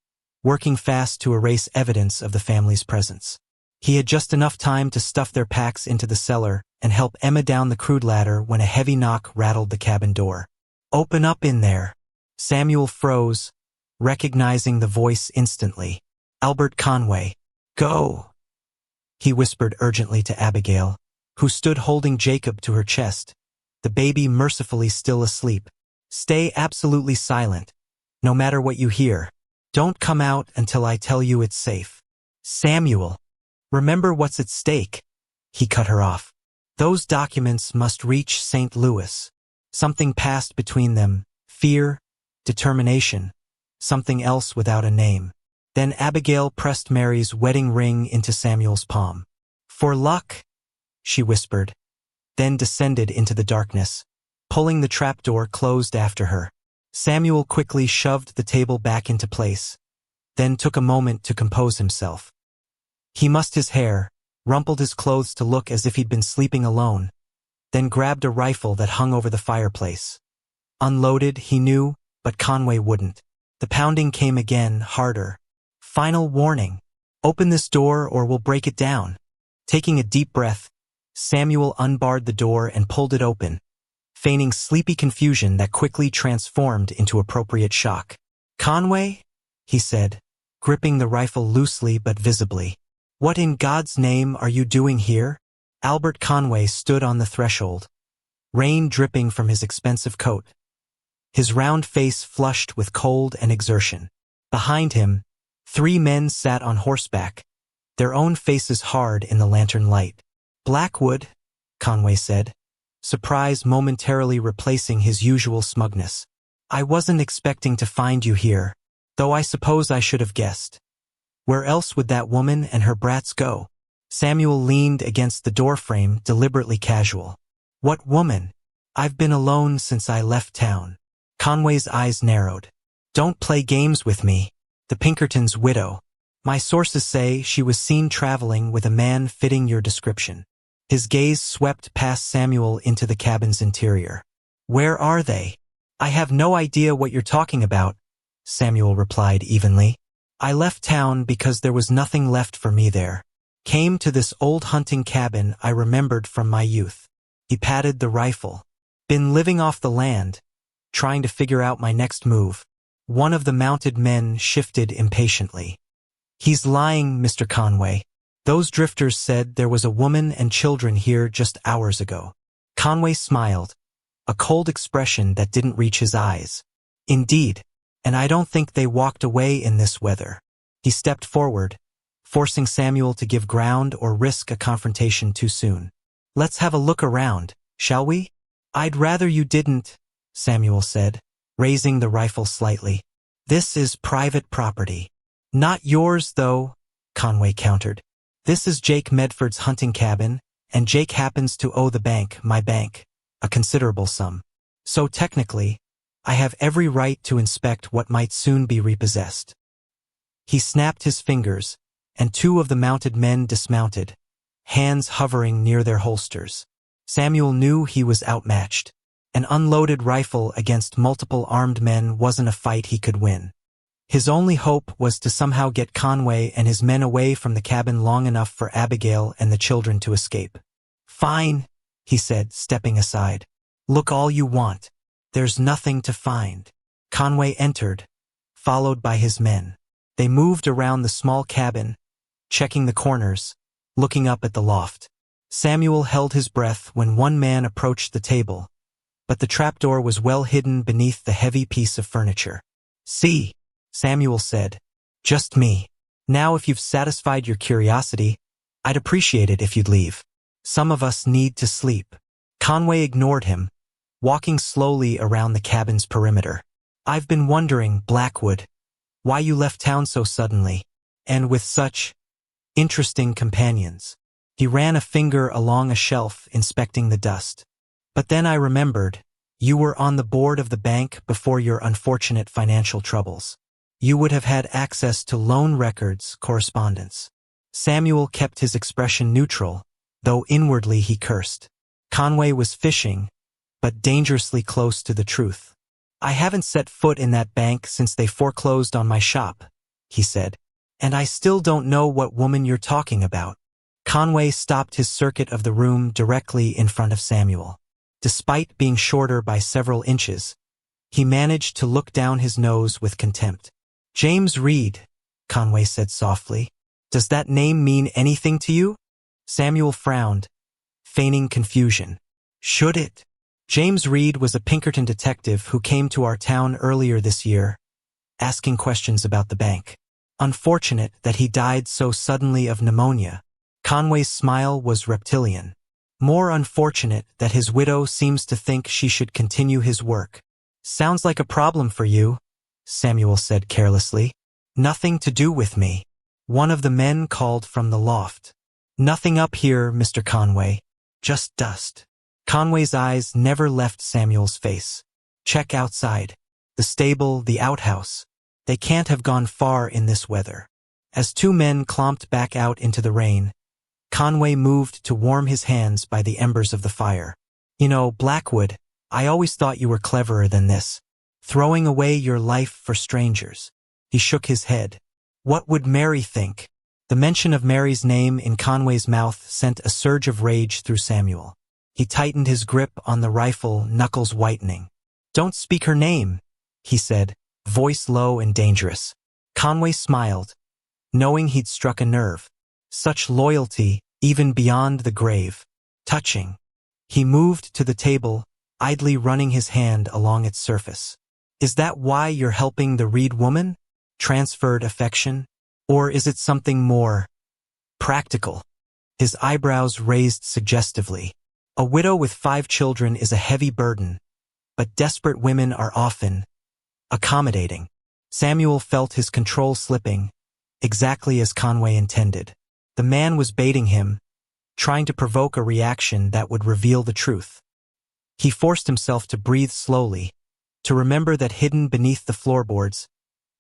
working fast to erase evidence of the family's presence. He had just enough time to stuff their packs into the cellar and help Emma down the crude ladder when a heavy knock rattled the cabin door. "Open up in there." Samuel froze, recognizing the voice instantly. "Albert Conway." "Go," he whispered urgently to Abigail, who stood holding Jacob to her chest, the baby mercifully still asleep. "Stay absolutely silent, no matter what you hear. Don't come out until I tell you it's safe." "Samuel, remember what's at stake," he cut her off. "Those documents must reach St. Louis." Something passed between them, fear, determination, something else without a name. Then Abigail pressed Mary's wedding ring into Samuel's palm. "For luck," she whispered, then descended into the darkness, pulling the trapdoor closed after her. Samuel quickly shoved the table back into place, then took a moment to compose himself. He mussed his hair, rumpled his clothes to look as if he'd been sleeping alone, then grabbed a rifle that hung over the fireplace. Unloaded, he knew, but Conway wouldn't. The pounding came again, harder. "Final warning. Open this door or we'll break it down." Taking a deep breath, Samuel unbarred the door and pulled it open, feigning sleepy confusion that quickly transformed into appropriate shock. "Conway?" he said, gripping the rifle loosely but visibly. "What in God's name are you doing here?" Albert Conway stood on the threshold, rain dripping from his expensive coat, his round face flushed with cold and exertion. Behind him, 3 men sat on horseback, their own faces hard in the lantern light. "Blackwood," Conway said, surprise momentarily replacing his usual smugness. "I wasn't expecting to find you here, though I suppose I should have guessed. Where else would that woman and her brats go?" Samuel leaned against the doorframe, deliberately casual. "What woman? I've been alone since I left town." Conway's eyes narrowed. "Don't play games with me. The Pinkertons' widow. My sources say she was seen traveling with a man fitting your description." His gaze swept past Samuel into the cabin's interior. "Where are they?" "I have no idea what you're talking about," Samuel replied evenly. "I left town because there was nothing left for me there. Came to this old hunting cabin I remembered from my youth." He patted the rifle. "Been living off the land, trying to figure out my next move." One of the mounted men shifted impatiently. "He's lying, Mr. Conway. Those drifters said there was a woman and children here just hours ago." Conway smiled, a cold expression that didn't reach his eyes. "Indeed, and I don't think they walked away in this weather." He stepped forward, forcing Samuel to give ground or risk a confrontation too soon. "Let's have a look around, shall we?" "I'd rather you didn't," Samuel said, raising the rifle slightly. "This is private property." "Not yours, though," Conway countered. "This is Jake Medford's hunting cabin, and Jake happens to owe the bank, my bank, a considerable sum. So technically, I have every right to inspect what might soon be repossessed." He snapped his fingers, and 2 of the mounted men dismounted, hands hovering near their holsters. Samuel knew he was outmatched. An unloaded rifle against multiple armed men wasn't a fight he could win. His only hope was to somehow get Conway and his men away from the cabin long enough for Abigail and the children to escape. "Fine," he said, stepping aside. "Look all you want. There's nothing to find." Conway entered, followed by his men. They moved around the small cabin, checking the corners, looking up at the loft. Samuel held his breath when one man approached the table, but the trapdoor was well hidden beneath the heavy piece of furniture. "See," Samuel said. "Just me. Now if you've satisfied your curiosity, I'd appreciate it if you'd leave. Some of us need to sleep." Conway ignored him, walking slowly around the cabin's perimeter. "I've been wondering, Blackwood, why you left town so suddenly, and with such interesting companions." He ran a finger along a shelf, inspecting the dust. "But then I remembered, you were on the board of the bank before your unfortunate financial troubles. You would have had access to loan records, correspondence." Samuel kept his expression neutral, though inwardly he cursed. Conway was fishing, but dangerously close to the truth. "I haven't set foot in that bank since they foreclosed on my shop," he said. "And I still don't know what woman you're talking about." Conway stopped his circuit of the room directly in front of Samuel. Despite being shorter by several inches, he managed to look down his nose with contempt. "James Reed," Conway said softly. "Does that name mean anything to you?" Samuel frowned, feigning confusion. "Should it?" "James Reed was a Pinkerton detective who came to our town earlier this year, asking questions about the bank. Unfortunate that he died so suddenly of pneumonia." Conway's smile was reptilian. "More unfortunate that his widow seems to think she should continue his work." "Sounds like a problem for you," Samuel said carelessly. "Nothing to do with me," one of the men called from the loft. "Nothing up here, Mr. Conway. Just dust." Conway's eyes never left Samuel's face. "Check outside. The stable, the outhouse. They can't have gone far in this weather." As two men clomped back out into the rain, Conway moved to warm his hands by the embers of the fire. "You know, Blackwood, I always thought you were cleverer than this. Throwing away your life for strangers." He shook his head. "What would Mary think?" The mention of Mary's name in Conway's mouth sent a surge of rage through Samuel. He tightened his grip on the rifle, knuckles whitening. "Don't speak her name," he said, voice low and dangerous. Conway smiled, knowing he'd struck a nerve. Such loyalty, even beyond the grave. Touching. He moved to the table, idly running his hand along its surface. "Is that why you're helping the Reed woman? Transferred affection? Or is it something more practical?" His eyebrows raised suggestively. "A widow with 5 children is a heavy burden, but desperate women are often accommodating." Samuel felt his control slipping, exactly as Conway intended. The man was baiting him, trying to provoke a reaction that would reveal the truth. He forced himself to breathe slowly, to remember that hidden beneath the floorboards,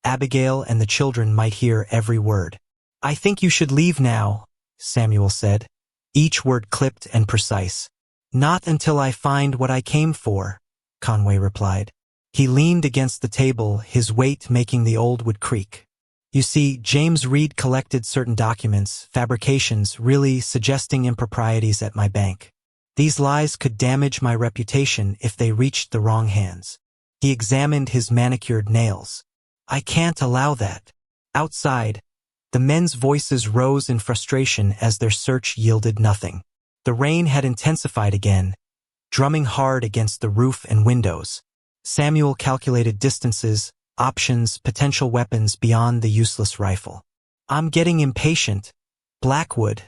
Abigail and the children might hear every word. "I think you should leave now," Samuel said, each word clipped and precise. "Not until I find what I came for," Conway replied. He leaned against the table, his weight making the old wood creak. "You see, James Reed collected certain documents, fabrications, really suggesting improprieties at my bank. These lies could damage my reputation if they reached the wrong hands." He examined his manicured nails. "I can't allow that." Outside, the men's voices rose in frustration as their search yielded nothing. The rain had intensified again, drumming hard against the roof and windows. Samuel calculated distances, options, potential weapons beyond the useless rifle. "I'm getting impatient, Blackwood,"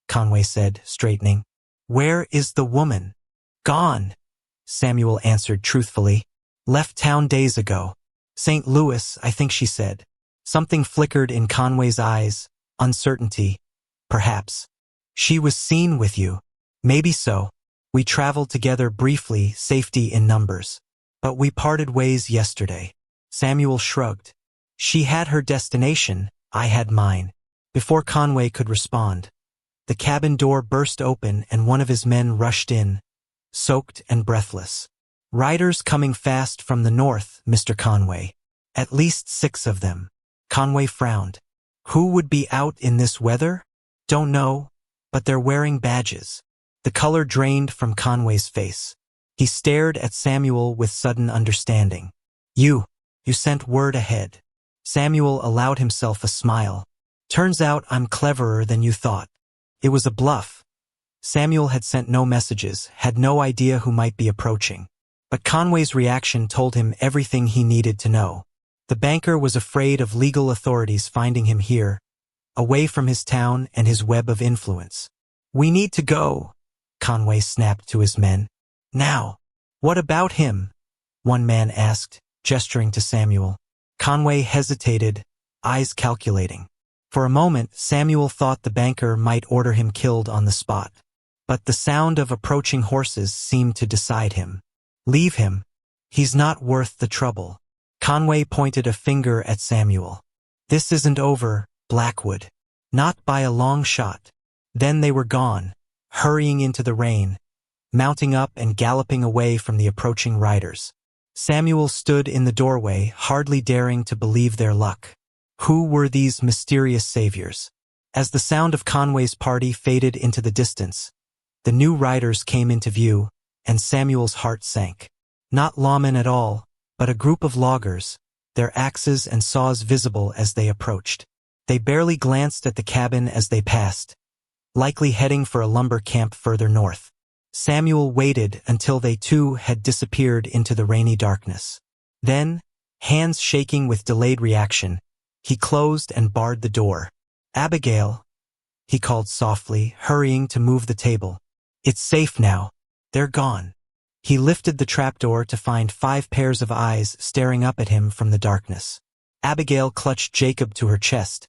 Conway said, straightening. "Where is the woman?" "Gone," Samuel answered truthfully. "Left town days ago. St. Louis, I think she said." Something flickered in Conway's eyes, uncertainty, perhaps. "She was seen with you." "Maybe so. We traveled together briefly, safety in numbers. But we parted ways yesterday." Samuel shrugged. "She had her destination, I had mine." Before Conway could respond, the cabin door burst open and one of his men rushed in, soaked and breathless. Riders coming fast from the north, Mr. Conway. At least 6 of them. Conway frowned. Who would be out in this weather? Don't know, but they're wearing badges. The color drained from Conway's face. He stared at Samuel with sudden understanding. You sent word ahead. Samuel allowed himself a smile. Turns out I'm cleverer than you thought. It was a bluff. Samuel had sent no messages, had no idea who might be approaching. But Conway's reaction told him everything he needed to know. The banker was afraid of legal authorities finding him here, away from his town and his web of influence. We need to go, Conway snapped to his men. Now. What about him? One man asked, gesturing to Samuel. Conway hesitated, eyes calculating. For a moment, Samuel thought the banker might order him killed on the spot. But the sound of approaching horses seemed to decide him. Leave him. He's not worth the trouble. Conway pointed a finger at Samuel. This isn't over, Blackwood. Not by a long shot. Then they were gone, hurrying into the rain, mounting up and galloping away from the approaching riders. Samuel stood in the doorway, hardly daring to believe their luck. Who were these mysterious saviors? As the sound of Conway's party faded into the distance, the new riders came into view, and Samuel's heart sank. Not lawmen at all, but a group of loggers, their axes and saws visible as they approached. They barely glanced at the cabin as they passed, likely heading for a lumber camp further north. Samuel waited until they too had disappeared into the rainy darkness. Then, hands shaking with delayed reaction, he closed and barred the door. Abigail, he called softly, hurrying to move the table. It's safe now. They're gone. He lifted the trapdoor to find 5 pairs of eyes staring up at him from the darkness. Abigail clutched Jacob to her chest.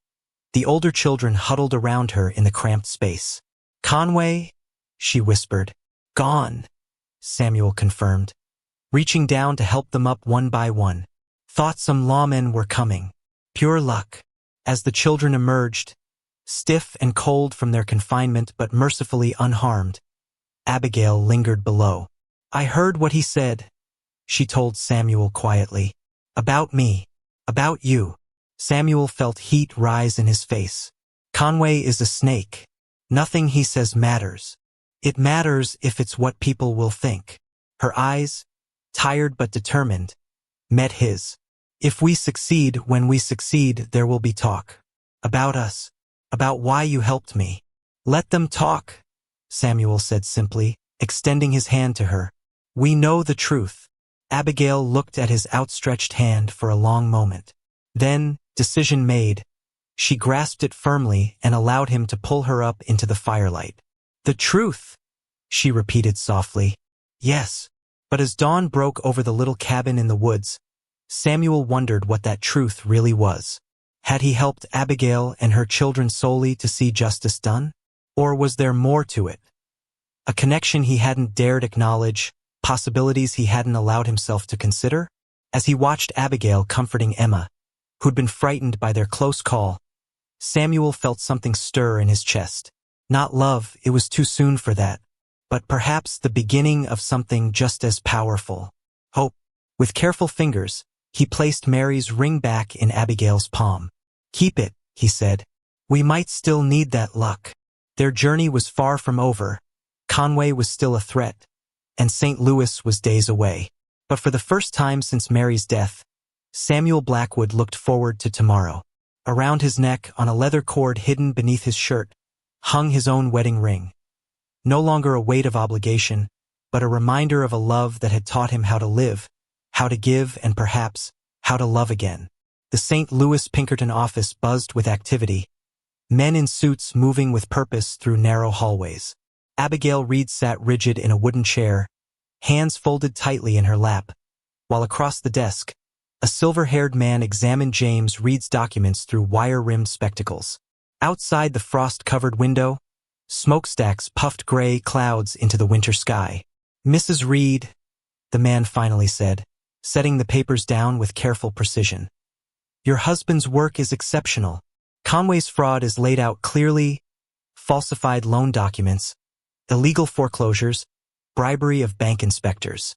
The older children huddled around her in the cramped space. Conway, she whispered. Gone, Samuel confirmed, reaching down to help them up one by one. Thought some lawmen were coming. Pure luck. As the children emerged, stiff and cold from their confinement but mercifully unharmed, Abigail lingered below. I heard what he said, she told Samuel quietly. About me. About you. Samuel felt heat rise in his face. Conway is a snake. Nothing he says matters. It matters if it's what people will think. Her eyes, tired but determined, met his. If we succeed, when we succeed, there will be talk. About us. About why you helped me. Let them talk, Samuel said simply, extending his hand to her. We know the truth. Abigail looked at his outstretched hand for a long moment. Then, decision made, she grasped it firmly and allowed him to pull her up into the firelight. The truth, she repeated softly. Yes. But as dawn broke over the little cabin in the woods, Samuel wondered what that truth really was. Had he helped Abigail and her children solely to see justice done? Or was there more to it? A connection he hadn't dared acknowledge, possibilities he hadn't allowed himself to consider? As he watched Abigail comforting Emma, who'd been frightened by their close call, Samuel felt something stir in his chest. Not love, it was too soon for that, but perhaps the beginning of something just as powerful. Hope. With careful fingers, he placed Mary's ring back in Abigail's palm. Keep it, he said. We might still need that luck. Their journey was far from over. Conway was still a threat, and St. Louis was days away. But for the first time since Mary's death, Samuel Blackwood looked forward to tomorrow. Around his neck, on a leather cord hidden beneath his shirt, hung his own wedding ring. No longer a weight of obligation, but a reminder of a love that had taught him how to live, how to give, and perhaps, how to love again. The St. Louis Pinkerton office buzzed with activity, men in suits moving with purpose through narrow hallways. Abigail Reed sat rigid in a wooden chair, hands folded tightly in her lap, while across the desk, a silver-haired man examined James Reed's documents through wire-rimmed spectacles. Outside the frost-covered window, smokestacks puffed gray clouds into the winter sky. Mrs. Reed, the man finally said, setting the papers down with careful precision. Your husband's work is exceptional. Conway's fraud is laid out clearly: falsified loan documents, illegal foreclosures, bribery of bank inspectors.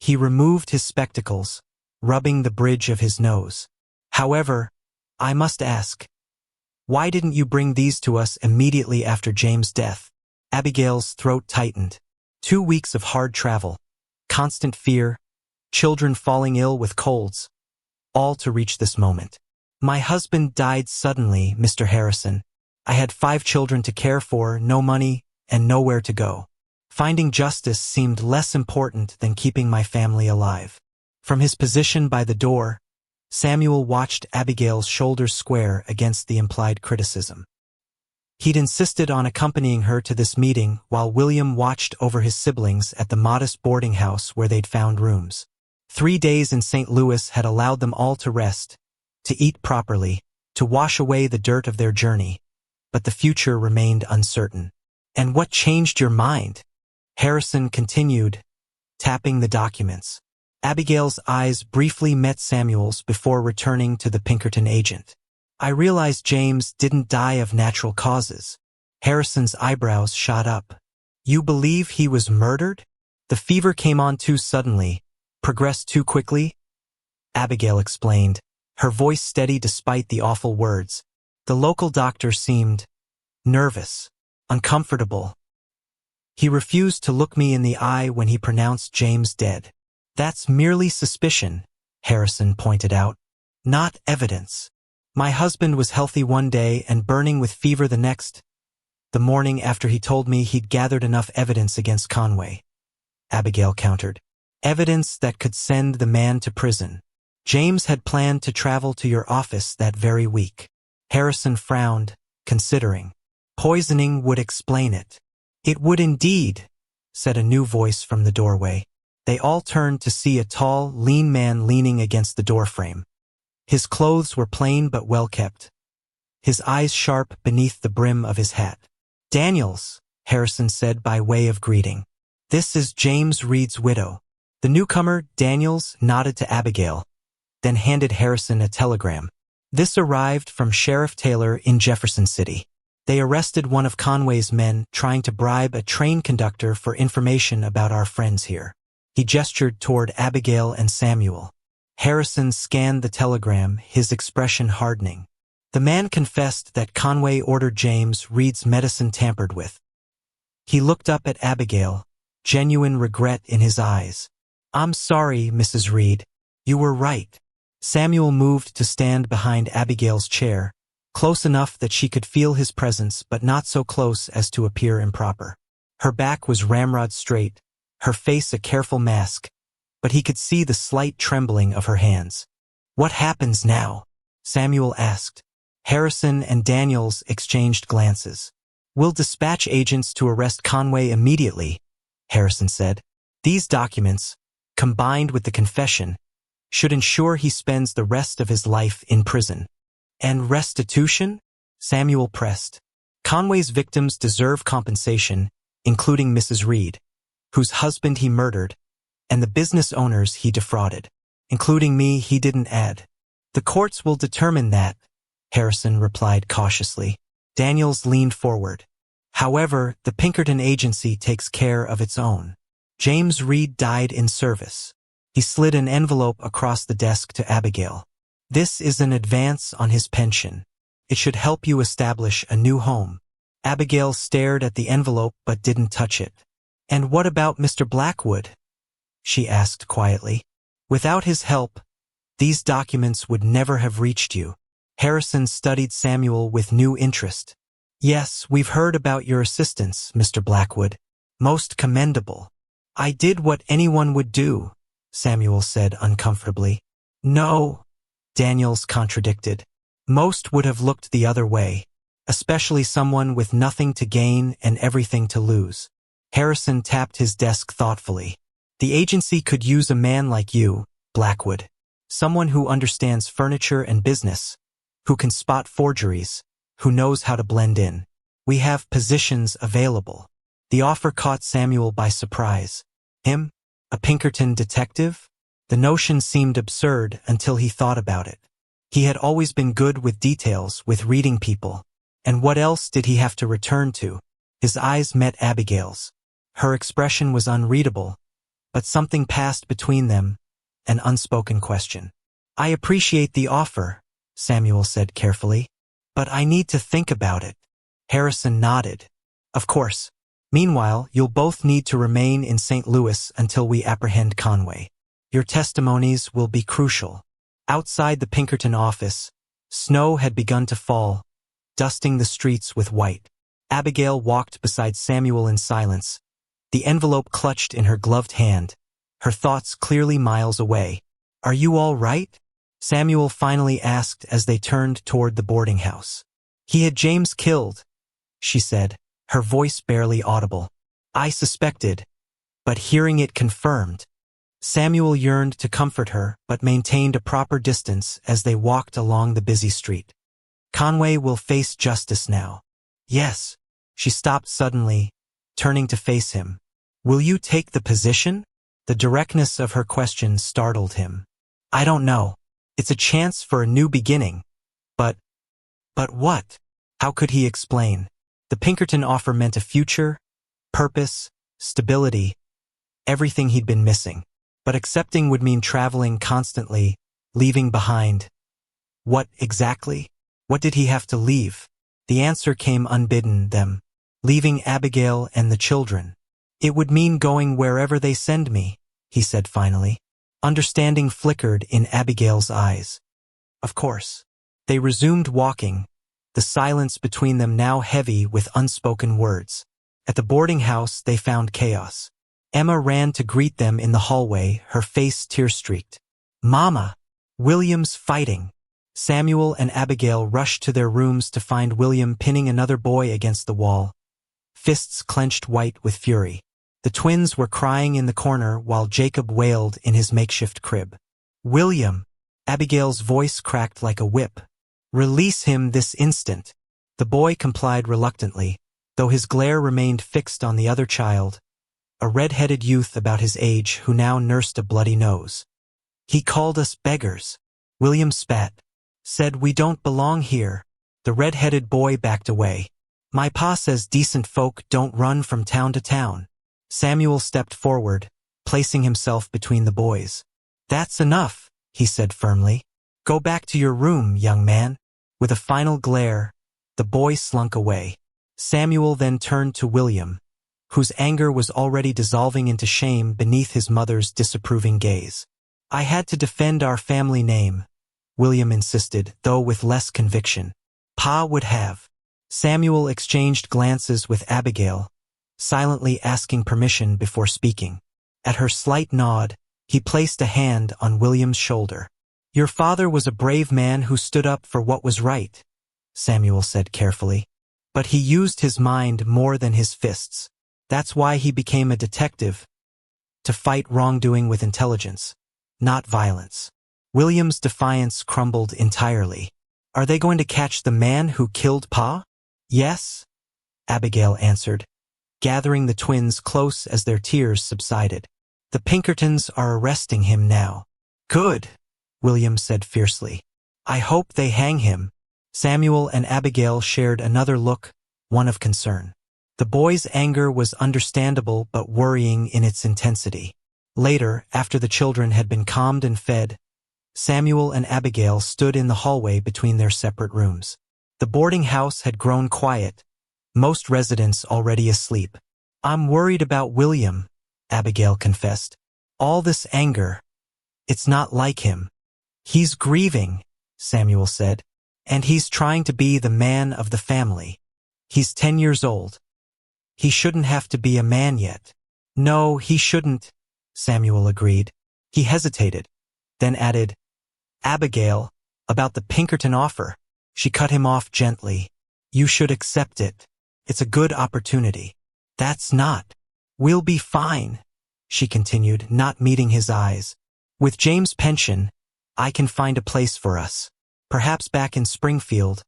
He removed his spectacles, rubbing the bridge of his nose. However, I must ask, why didn't you bring these to us immediately after James' death? Abigail's throat tightened. 2 weeks of hard travel, constant fear, children falling ill with colds, all to reach this moment. My husband died suddenly, Mr. Harrison. I had 5 children to care for, no money, and nowhere to go. Finding justice seemed less important than keeping my family alive. From his position by the door, Samuel watched Abigail's shoulders square against the implied criticism. He'd insisted on accompanying her to this meeting while William watched over his siblings at the modest boarding house where they'd found rooms. 3 days in St. Louis had allowed them all to rest, to eat properly, to wash away the dirt of their journey, but the future remained uncertain. And what changed your mind? Harrison continued, tapping the documents. Abigail's eyes briefly met Samuel's before returning to the Pinkerton agent. I realized James didn't die of natural causes. Harrison's eyebrows shot up. You believe he was murdered? The fever came on too suddenly, progressed too quickly? Abigail explained, her voice steady despite the awful words. The local doctor seemed nervous, uncomfortable. He refused to look me in the eye when he pronounced James dead. That's merely suspicion, Harrison pointed out, not evidence. My husband was healthy one day and burning with fever the next, the morning after he told me he'd gathered enough evidence against Conway. Abigail countered. Evidence that could send the man to prison. James had planned to travel to your office that very week. Harrison frowned, considering. Poisoning would explain it. It would indeed, said a new voice from the doorway. They all turned to see a tall, lean man leaning against the doorframe. His clothes were plain but well kept, his eyes sharp beneath the brim of his hat. Daniels, Harrison said by way of greeting. This is James Reed's widow. The newcomer, Daniels, nodded to Abigail, then handed Harrison a telegram. This arrived from Sheriff Taylor in Jefferson City. They arrested one of Conway's men trying to bribe a train conductor for information about our friends here. He gestured toward Abigail and Samuel. Harrison scanned the telegram, his expression hardening. The man confessed that Conway ordered James Reed's medicine tampered with. He looked up at Abigail, genuine regret in his eyes. I'm sorry, Mrs. Reed. You were right. Samuel moved to stand behind Abigail's chair, close enough that she could feel his presence but not so close as to appear improper. Her back was ramrod straight, her face a careful mask, but he could see the slight trembling of her hands. What happens now? Samuel asked. Harrison and Daniels exchanged glances. We'll dispatch agents to arrest Conway immediately, Harrison said. These documents, combined with the confession, should ensure he spends the rest of his life in prison. And restitution? Samuel pressed. Conway's victims deserve compensation, including Mrs. Reed, whose husband he murdered, and the business owners he defrauded. Including me, he didn't add. The courts will determine that, Harrison replied cautiously. Daniels leaned forward. However, the Pinkerton agency takes care of its own. James Reed died in service. He slid an envelope across the desk to Abigail. This is an advance on his pension. It should help you establish a new home. Abigail stared at the envelope but didn't touch it. And what about Mr. Blackwood? She asked quietly. Without his help, these documents would never have reached you. Harrison studied Samuel with new interest. Yes, we've heard about your assistance, Mr. Blackwood. Most commendable. I did what anyone would do, Samuel said uncomfortably. No, Daniels contradicted. Most would have looked the other way, especially someone with nothing to gain and everything to lose. Harrison tapped his desk thoughtfully. The agency could use a man like you, Blackwood. Someone who understands furniture and business, who can spot forgeries, who knows how to blend in. We have positions available. The offer caught Samuel by surprise. Him? A Pinkerton detective? The notion seemed absurd until he thought about it. He had always been good with details, with reading people. And what else did he have to return to? His eyes met Abigail's. Her expression was unreadable, but something passed between them, an unspoken question. "I appreciate the offer," Samuel said carefully, "but I need to think about it." Harrison nodded. "Of course. Meanwhile, you'll both need to remain in St. Louis until we apprehend Conway. Your testimonies will be crucial." Outside the Pinkerton office, snow had begun to fall, dusting the streets with white. Abigail walked beside Samuel in silence, the envelope clutched in her gloved hand, her thoughts clearly miles away. "Are you all right?" Samuel finally asked as they turned toward the boarding house. "He had James killed," she said, her voice barely audible. "I suspected, but hearing it confirmed." Samuel yearned to comfort her, but maintained a proper distance as they walked along the busy street. "Conway will face justice now." "Yes." She stopped suddenly, turning to face him. "Will you take the position?" The directness of her question startled him. "I don't know. It's a chance for a new beginning. But what?" How could he explain? The Pinkerton offer meant a future, purpose, stability, everything he'd been missing. But accepting would mean traveling constantly, leaving behind. What exactly? What did he have to leave? The answer came unbidden, them. Leaving Abigail and the children. "It would mean going wherever they send me," he said finally. Understanding flickered in Abigail's eyes. "Of course." They resumed walking, the silence between them now heavy with unspoken words. At the boarding house they found chaos. Emma ran to greet them in the hallway, her face tear-streaked. "Mama! William's fighting!" Samuel and Abigail rushed to their rooms to find William pinning another boy against the wall, fists clenched white with fury. The twins were crying in the corner while Jacob wailed in his makeshift crib. "William!" Abigail's voice cracked like a whip. "Release him this instant!" The boy complied reluctantly, though his glare remained fixed on the other child, a red-headed youth about his age who now nursed a bloody nose. "He called us beggars." William spat. "Said we don't belong here." The red-headed boy backed away. "My pa says decent folk don't run from town to town." Samuel stepped forward, placing himself between the boys. "That's enough," he said firmly. "Go back to your room, young man." With a final glare, the boy slunk away. Samuel then turned to William, whose anger was already dissolving into shame beneath his mother's disapproving gaze. "I had to defend our family name," William insisted, though with less conviction. "Pa would have." Samuel exchanged glances with Abigail, silently asking permission before speaking. At her slight nod, he placed a hand on William's shoulder. "Your father was a brave man who stood up for what was right," Samuel said carefully. "But he used his mind more than his fists. That's why he became a detective, to fight wrongdoing with intelligence, not violence." William's defiance crumbled entirely. "Are they going to catch the man who killed Pa?" "Yes," Abigail answered, gathering the twins close as their tears subsided. "The Pinkertons are arresting him now." "Good," William said fiercely. "I hope they hang him." Samuel and Abigail shared another look, one of concern. The boy's anger was understandable but worrying in its intensity. Later, after the children had been calmed and fed, Samuel and Abigail stood in the hallway between their separate rooms. The boarding house had grown quiet, most residents already asleep. "I'm worried about William," Abigail confessed. "All this anger. It's not like him." "He's grieving," Samuel said, "and he's trying to be the man of the family. He's 10 years old. He shouldn't have to be a man yet." "No, he shouldn't," Samuel agreed. He hesitated, then added, "Abigail, about the Pinkerton offer." She cut him off gently. "You should accept it. It's a good opportunity." "That's not." "We'll be fine," she continued, not meeting his eyes. "With James' pension, I can find a place for us. Perhaps back in Springfield,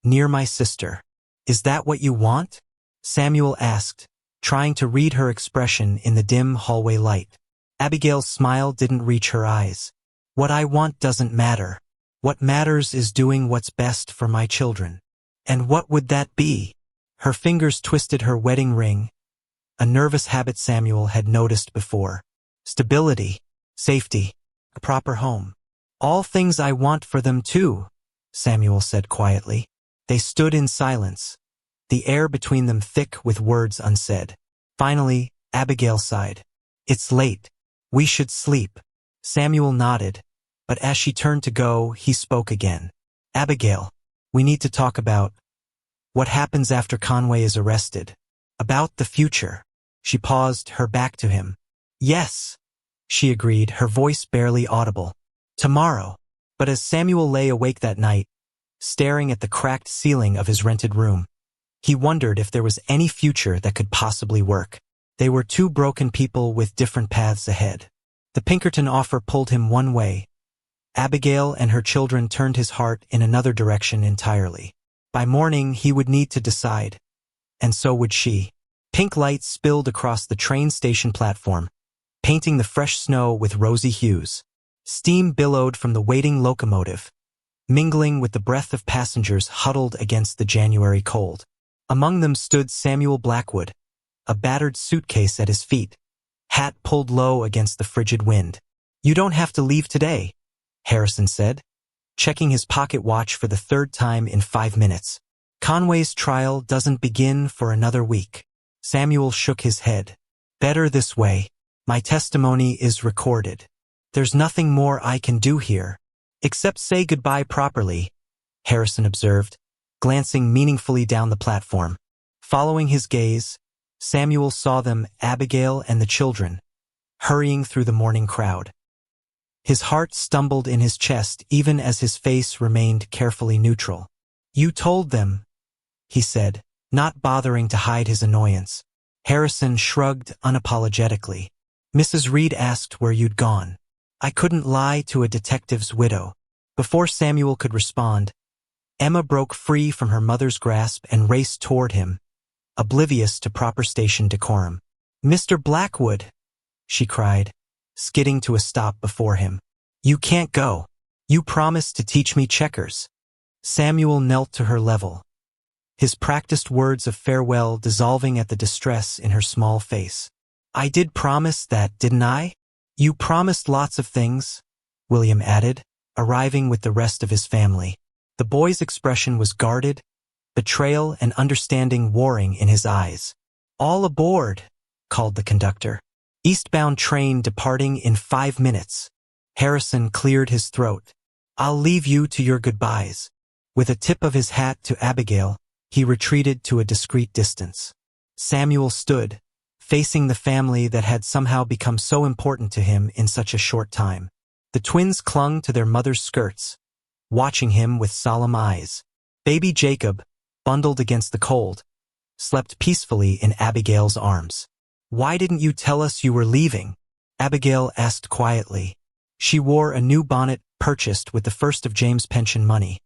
near my sister." "Is that what you want?" Samuel asked, trying to read her expression in the dim hallway light. Abigail's smile didn't reach her eyes. "What I want doesn't matter. What matters is doing what's best for my children." "And what would that be?" Her fingers twisted her wedding ring, a nervous habit Samuel had noticed before. stability, safety, a proper home. All things I want for them too, Samuel said quietly. They stood in silence, the air between them thick with words unsaid. Finally, Abigail sighed. It's late. We should sleep. Samuel nodded, but as she turned to go, he spoke again. Abigail, we need to talk about what happens after Conway is arrested. About the future. She paused, her back to him. Yes, she agreed, her voice barely audible. Tomorrow. But as Samuel lay awake that night, staring at the cracked ceiling of his rented room, he wondered if there was any future that could possibly work. They were two broken people with different paths ahead. The Pinkerton offer pulled him one way. Abigail and her children turned his heart in another direction entirely. By morning, he would need to decide. And so would she. Pink lights spilled across the train station platform, painting the fresh snow with rosy hues. Steam billowed from the waiting locomotive, mingling with the breath of passengers huddled against the January cold. Among them stood Samuel Blackwood, a battered suitcase at his feet, hat pulled low against the frigid wind. You don't have to leave today, Harrison said, checking his pocket watch for the third time in 5 minutes. Conway's trial doesn't begin for another week. Samuel shook his head. Better this way. My testimony is recorded. There's nothing more I can do here, except say goodbye properly, Harrison observed, glancing meaningfully down the platform. Following his gaze, Samuel saw them, Abigail and the children, hurrying through the morning crowd. His heart stumbled in his chest even as his face remained carefully neutral. You told them, he said, not bothering to hide his annoyance. Harrison shrugged unapologetically. Mrs. Reed asked where you'd gone. I couldn't lie to a detective's widow. Before Samuel could respond, Emma broke free from her mother's grasp and raced toward him, oblivious to proper station decorum. Mr. Blackwood, she cried, skidding to a stop before him. You can't go. You promised to teach me checkers. Samuel knelt to her level, his practiced words of farewell dissolving at the distress in her small face. I did promise that, didn't I? You promised lots of things, William added, arriving with the rest of his family. The boy's expression was guarded, betrayal and understanding warring in his eyes. All aboard, called the conductor. Eastbound train departing in 5 minutes. Harrison cleared his throat. I'll leave you to your goodbyes. With a tip of his hat to Abigail, he retreated to a discreet distance. Samuel stood, facing the family that had somehow become so important to him in such a short time. The twins clung to their mother's skirts, watching him with solemn eyes. Baby Jacob, bundled against the cold, slept peacefully in Abigail's arms. Why didn't you tell us you were leaving? Abigail asked quietly. She wore a new bonnet purchased with the first of James' pension money,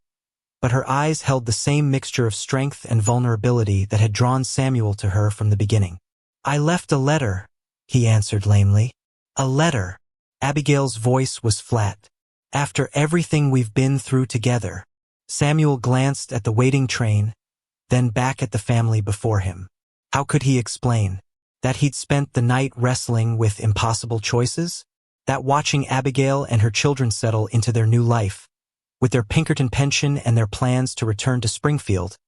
but her eyes held the same mixture of strength and vulnerability that had drawn Samuel to her from the beginning. I left a letter, he answered lamely. A letter. Abigail's voice was flat. After everything we've been through together. Samuel glanced at the waiting train, then back at the family before him. How could he explain? That he'd spent the night wrestling with impossible choices? That watching Abigail and her children settle into their new life, with their Pinkerton pension and their plans to return to Springfield,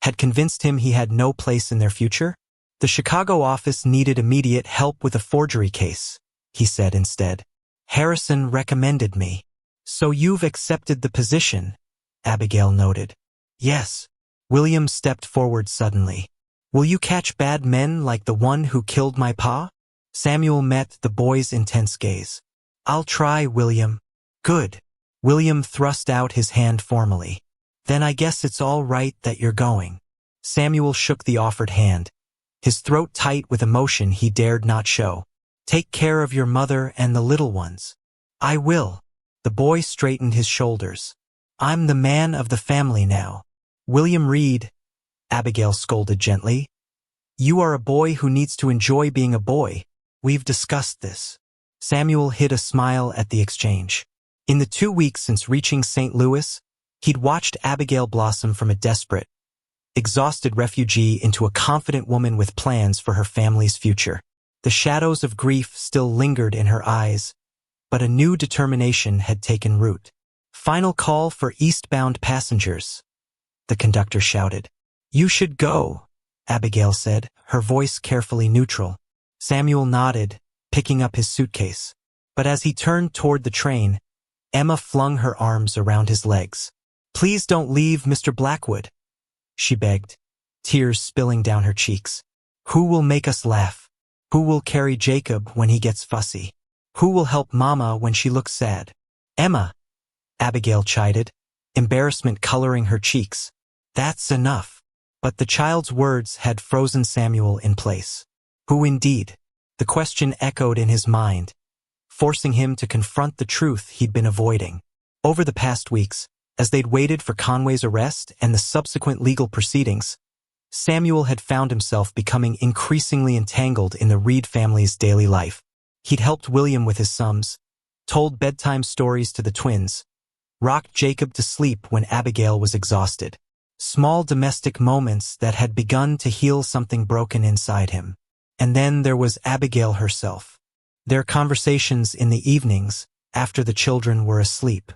had convinced him he had no place in their future? The Chicago office needed immediate help with a forgery case, he said instead. Harrison recommended me. So you've accepted the position, Abigail noted. Yes. William stepped forward suddenly. Will you catch bad men like the one who killed my pa? Samuel met the boy's intense gaze. I'll try, William. Good. William thrust out his hand formally. Then I guess it's all right that you're going. Samuel shook the offered hand, his throat tight with emotion he dared not show. Take care of your mother and the little ones. I will. The boy straightened his shoulders. I'm the man of the family now. William Reed, Abigail scolded gently. You are a boy who needs to enjoy being a boy. We've discussed this. Samuel hid a smile at the exchange. In the 2 weeks since reaching St. Louis, he'd watched Abigail blossom from a desperate, exhausted refugee into a confident woman with plans for her family's future. The shadows of grief still lingered in her eyes, but a new determination had taken root. "Final call for eastbound passengers," the conductor shouted. "You should go," Abigail said, her voice carefully neutral. Samuel nodded, picking up his suitcase. But as he turned toward the train, Emma flung her arms around his legs. "Please don't leave, Mr. Blackwood," she begged, tears spilling down her cheeks. "Who will make us laugh? Who will carry Jacob when he gets fussy? Who will help Mama when she looks sad?" "Emma," Abigail chided, embarrassment coloring her cheeks. "That's enough." But the child's words had frozen Samuel in place. Who indeed? The question echoed in his mind, forcing him to confront the truth he'd been avoiding. Over the past weeks, as they'd waited for Conway's arrest and the subsequent legal proceedings, Samuel had found himself becoming increasingly entangled in the Reed family's daily life. He'd helped William with his sums, told bedtime stories to the twins, rocked Jacob to sleep when Abigail was exhausted. Small domestic moments that had begun to heal something broken inside him. And then there was Abigail herself. Their conversations in the evenings, after the children were asleep.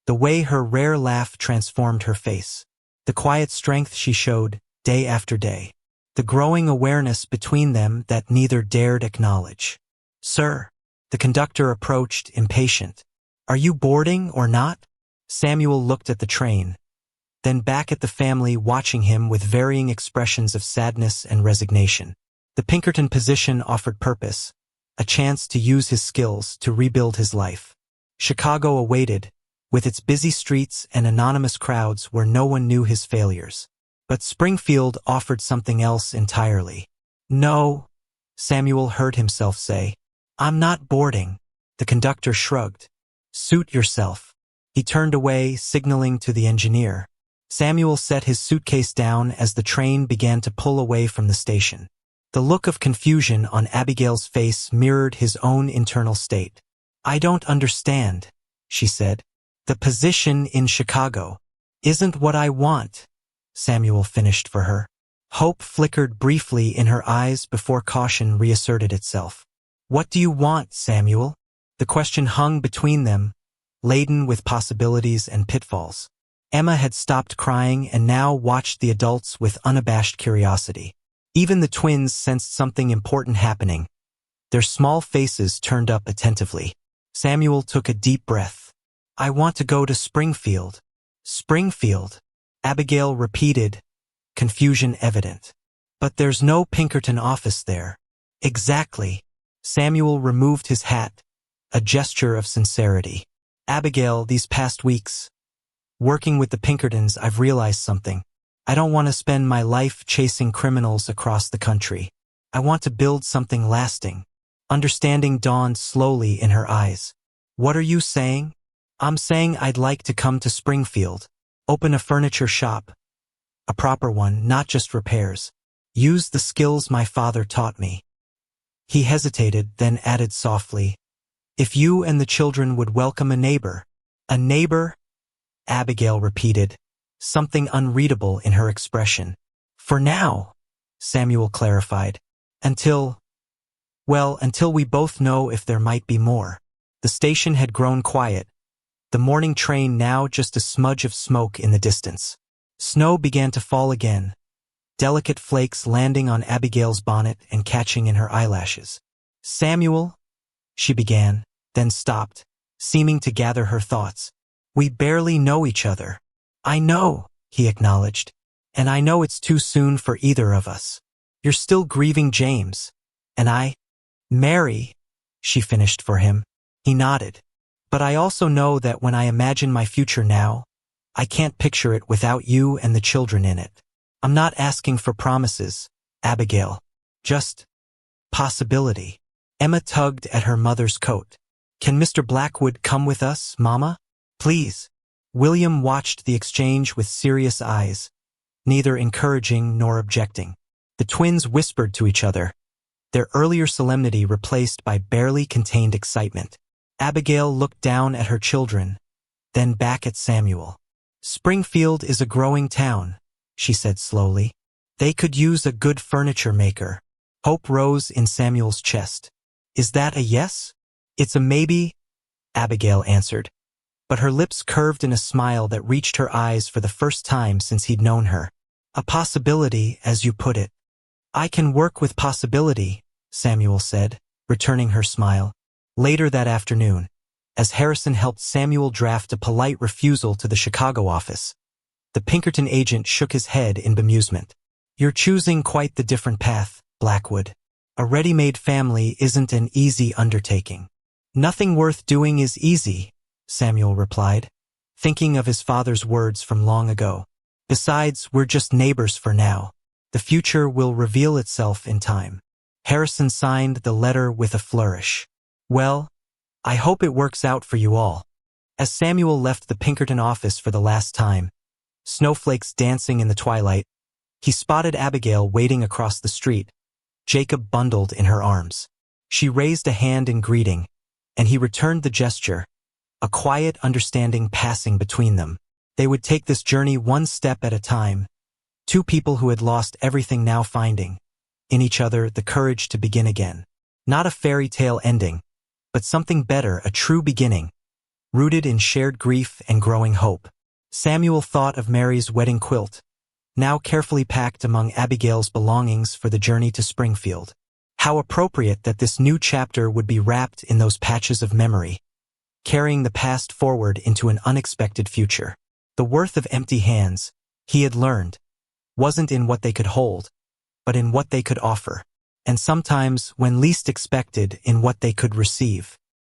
The way her rare laugh transformed her face. The quiet strength she showed, day after day. The growing awareness between them that neither dared acknowledge. "Sir," the conductor approached, impatient. "Are you boarding or not?" Samuel looked at the train, then back at the family watching him with varying expressions of sadness and resignation. The Pinkerton position offered purpose, a chance to use his skills to rebuild his life. Chicago awaited, with its busy streets and anonymous crowds where no one knew his failures. But Springfield offered something else entirely. "No," Samuel heard himself say. "I'm not boarding." The conductor shrugged. "Suit yourself." He turned away, signaling to the engineer. Samuel set his suitcase down as the train began to pull away from the station. The look of confusion on Abigail's face mirrored his own internal state. "I don't understand," she said. "The position in Chicago isn't what I want," Samuel finished for her. Hope flickered briefly in her eyes before caution reasserted itself. "What do you want, Samuel?" The question hung between them, laden with possibilities and pitfalls. Emma had stopped crying and now watched the adults with unabashed curiosity. Even the twins sensed something important happening. Their small faces turned up attentively. Samuel took a deep breath. "I want to go to Springfield." "Springfield," Abigail repeated, confusion evident. "But there's no Pinkerton office there." "Exactly." Samuel removed his hat, a gesture of sincerity. "Abigail, these past weeks, working with the Pinkertons, I've realized something. I don't want to spend my life chasing criminals across the country. I want to build something lasting." Understanding dawned slowly in her eyes. "What are you saying?" "I'm saying I'd like to come to Springfield. Open a furniture shop. A proper one, not just repairs. Use the skills my father taught me." He hesitated, then added softly, "If you and the children would welcome a neighbor." "A neighbor?" Abigail repeated, something unreadable in her expression. "For now," Samuel clarified. Until we both know if there might be more." The station had grown quiet, the morning train now just a smudge of smoke in the distance. Snow began to fall again, delicate flakes landing on Abigail's bonnet and catching in her eyelashes. "Samuel," she began, then stopped, seeming to gather her thoughts. "We barely know each other." "I know," he acknowledged, "and I know it's too soon for either of us. You're still grieving James, and Mary," she finished for him. He nodded. "But I also know that when I imagine my future now, I can't picture it without you and the children in it. I'm not asking for promises, Abigail. Just possibility." Emma tugged at her mother's coat. "Can Mr. Blackwood come with us, Mama? Please." William watched the exchange with serious eyes, neither encouraging nor objecting. The twins whispered to each other, their earlier solemnity replaced by barely contained excitement. Abigail looked down at her children, then back at Samuel. "Springfield is a growing town," she said slowly. "They could use a good furniture maker. Hope rose in Samuel's chest. Is that a yes? It's a maybe, Abigail answered, but her lips curved in a smile that reached her eyes for the first time since he'd known her. A possibility, as you put it. I can work with possibility, Samuel said, returning her smile. Later that afternoon, as Harrison helped Samuel draft a polite refusal to the Chicago office, the Pinkerton agent shook his head in bemusement. You're choosing quite the different path, Blackwood. A ready-made family isn't an easy undertaking. Nothing worth doing is easy, Samuel replied, thinking of his father's words from long ago. Besides, we're just neighbors for now. The future will reveal itself in time. Harrison signed the letter with a flourish. Well, I hope it works out for you all. As Samuel left the Pinkerton office for the last time, snowflakes dancing in the twilight, he spotted Abigail waiting across the street, Jacob bundled in her arms. She raised a hand in greeting, and he returned the gesture, a quiet understanding passing between them. They would take this journey one step at a time, two people who had lost everything now finding, in each other, the courage to begin again. Not a fairy tale ending, but something better, a true beginning, rooted in shared grief and growing hope. Samuel thought of Mary's wedding quilt, now carefully packed among Abigail's belongings for the journey to Springfield. How appropriate that this new chapter would be wrapped in those patches of memory, carrying the past forward into an unexpected future. The worth of empty hands, he had learned, wasn't in what they could hold, but in what they could offer, and sometimes, when least expected, in what they could receive.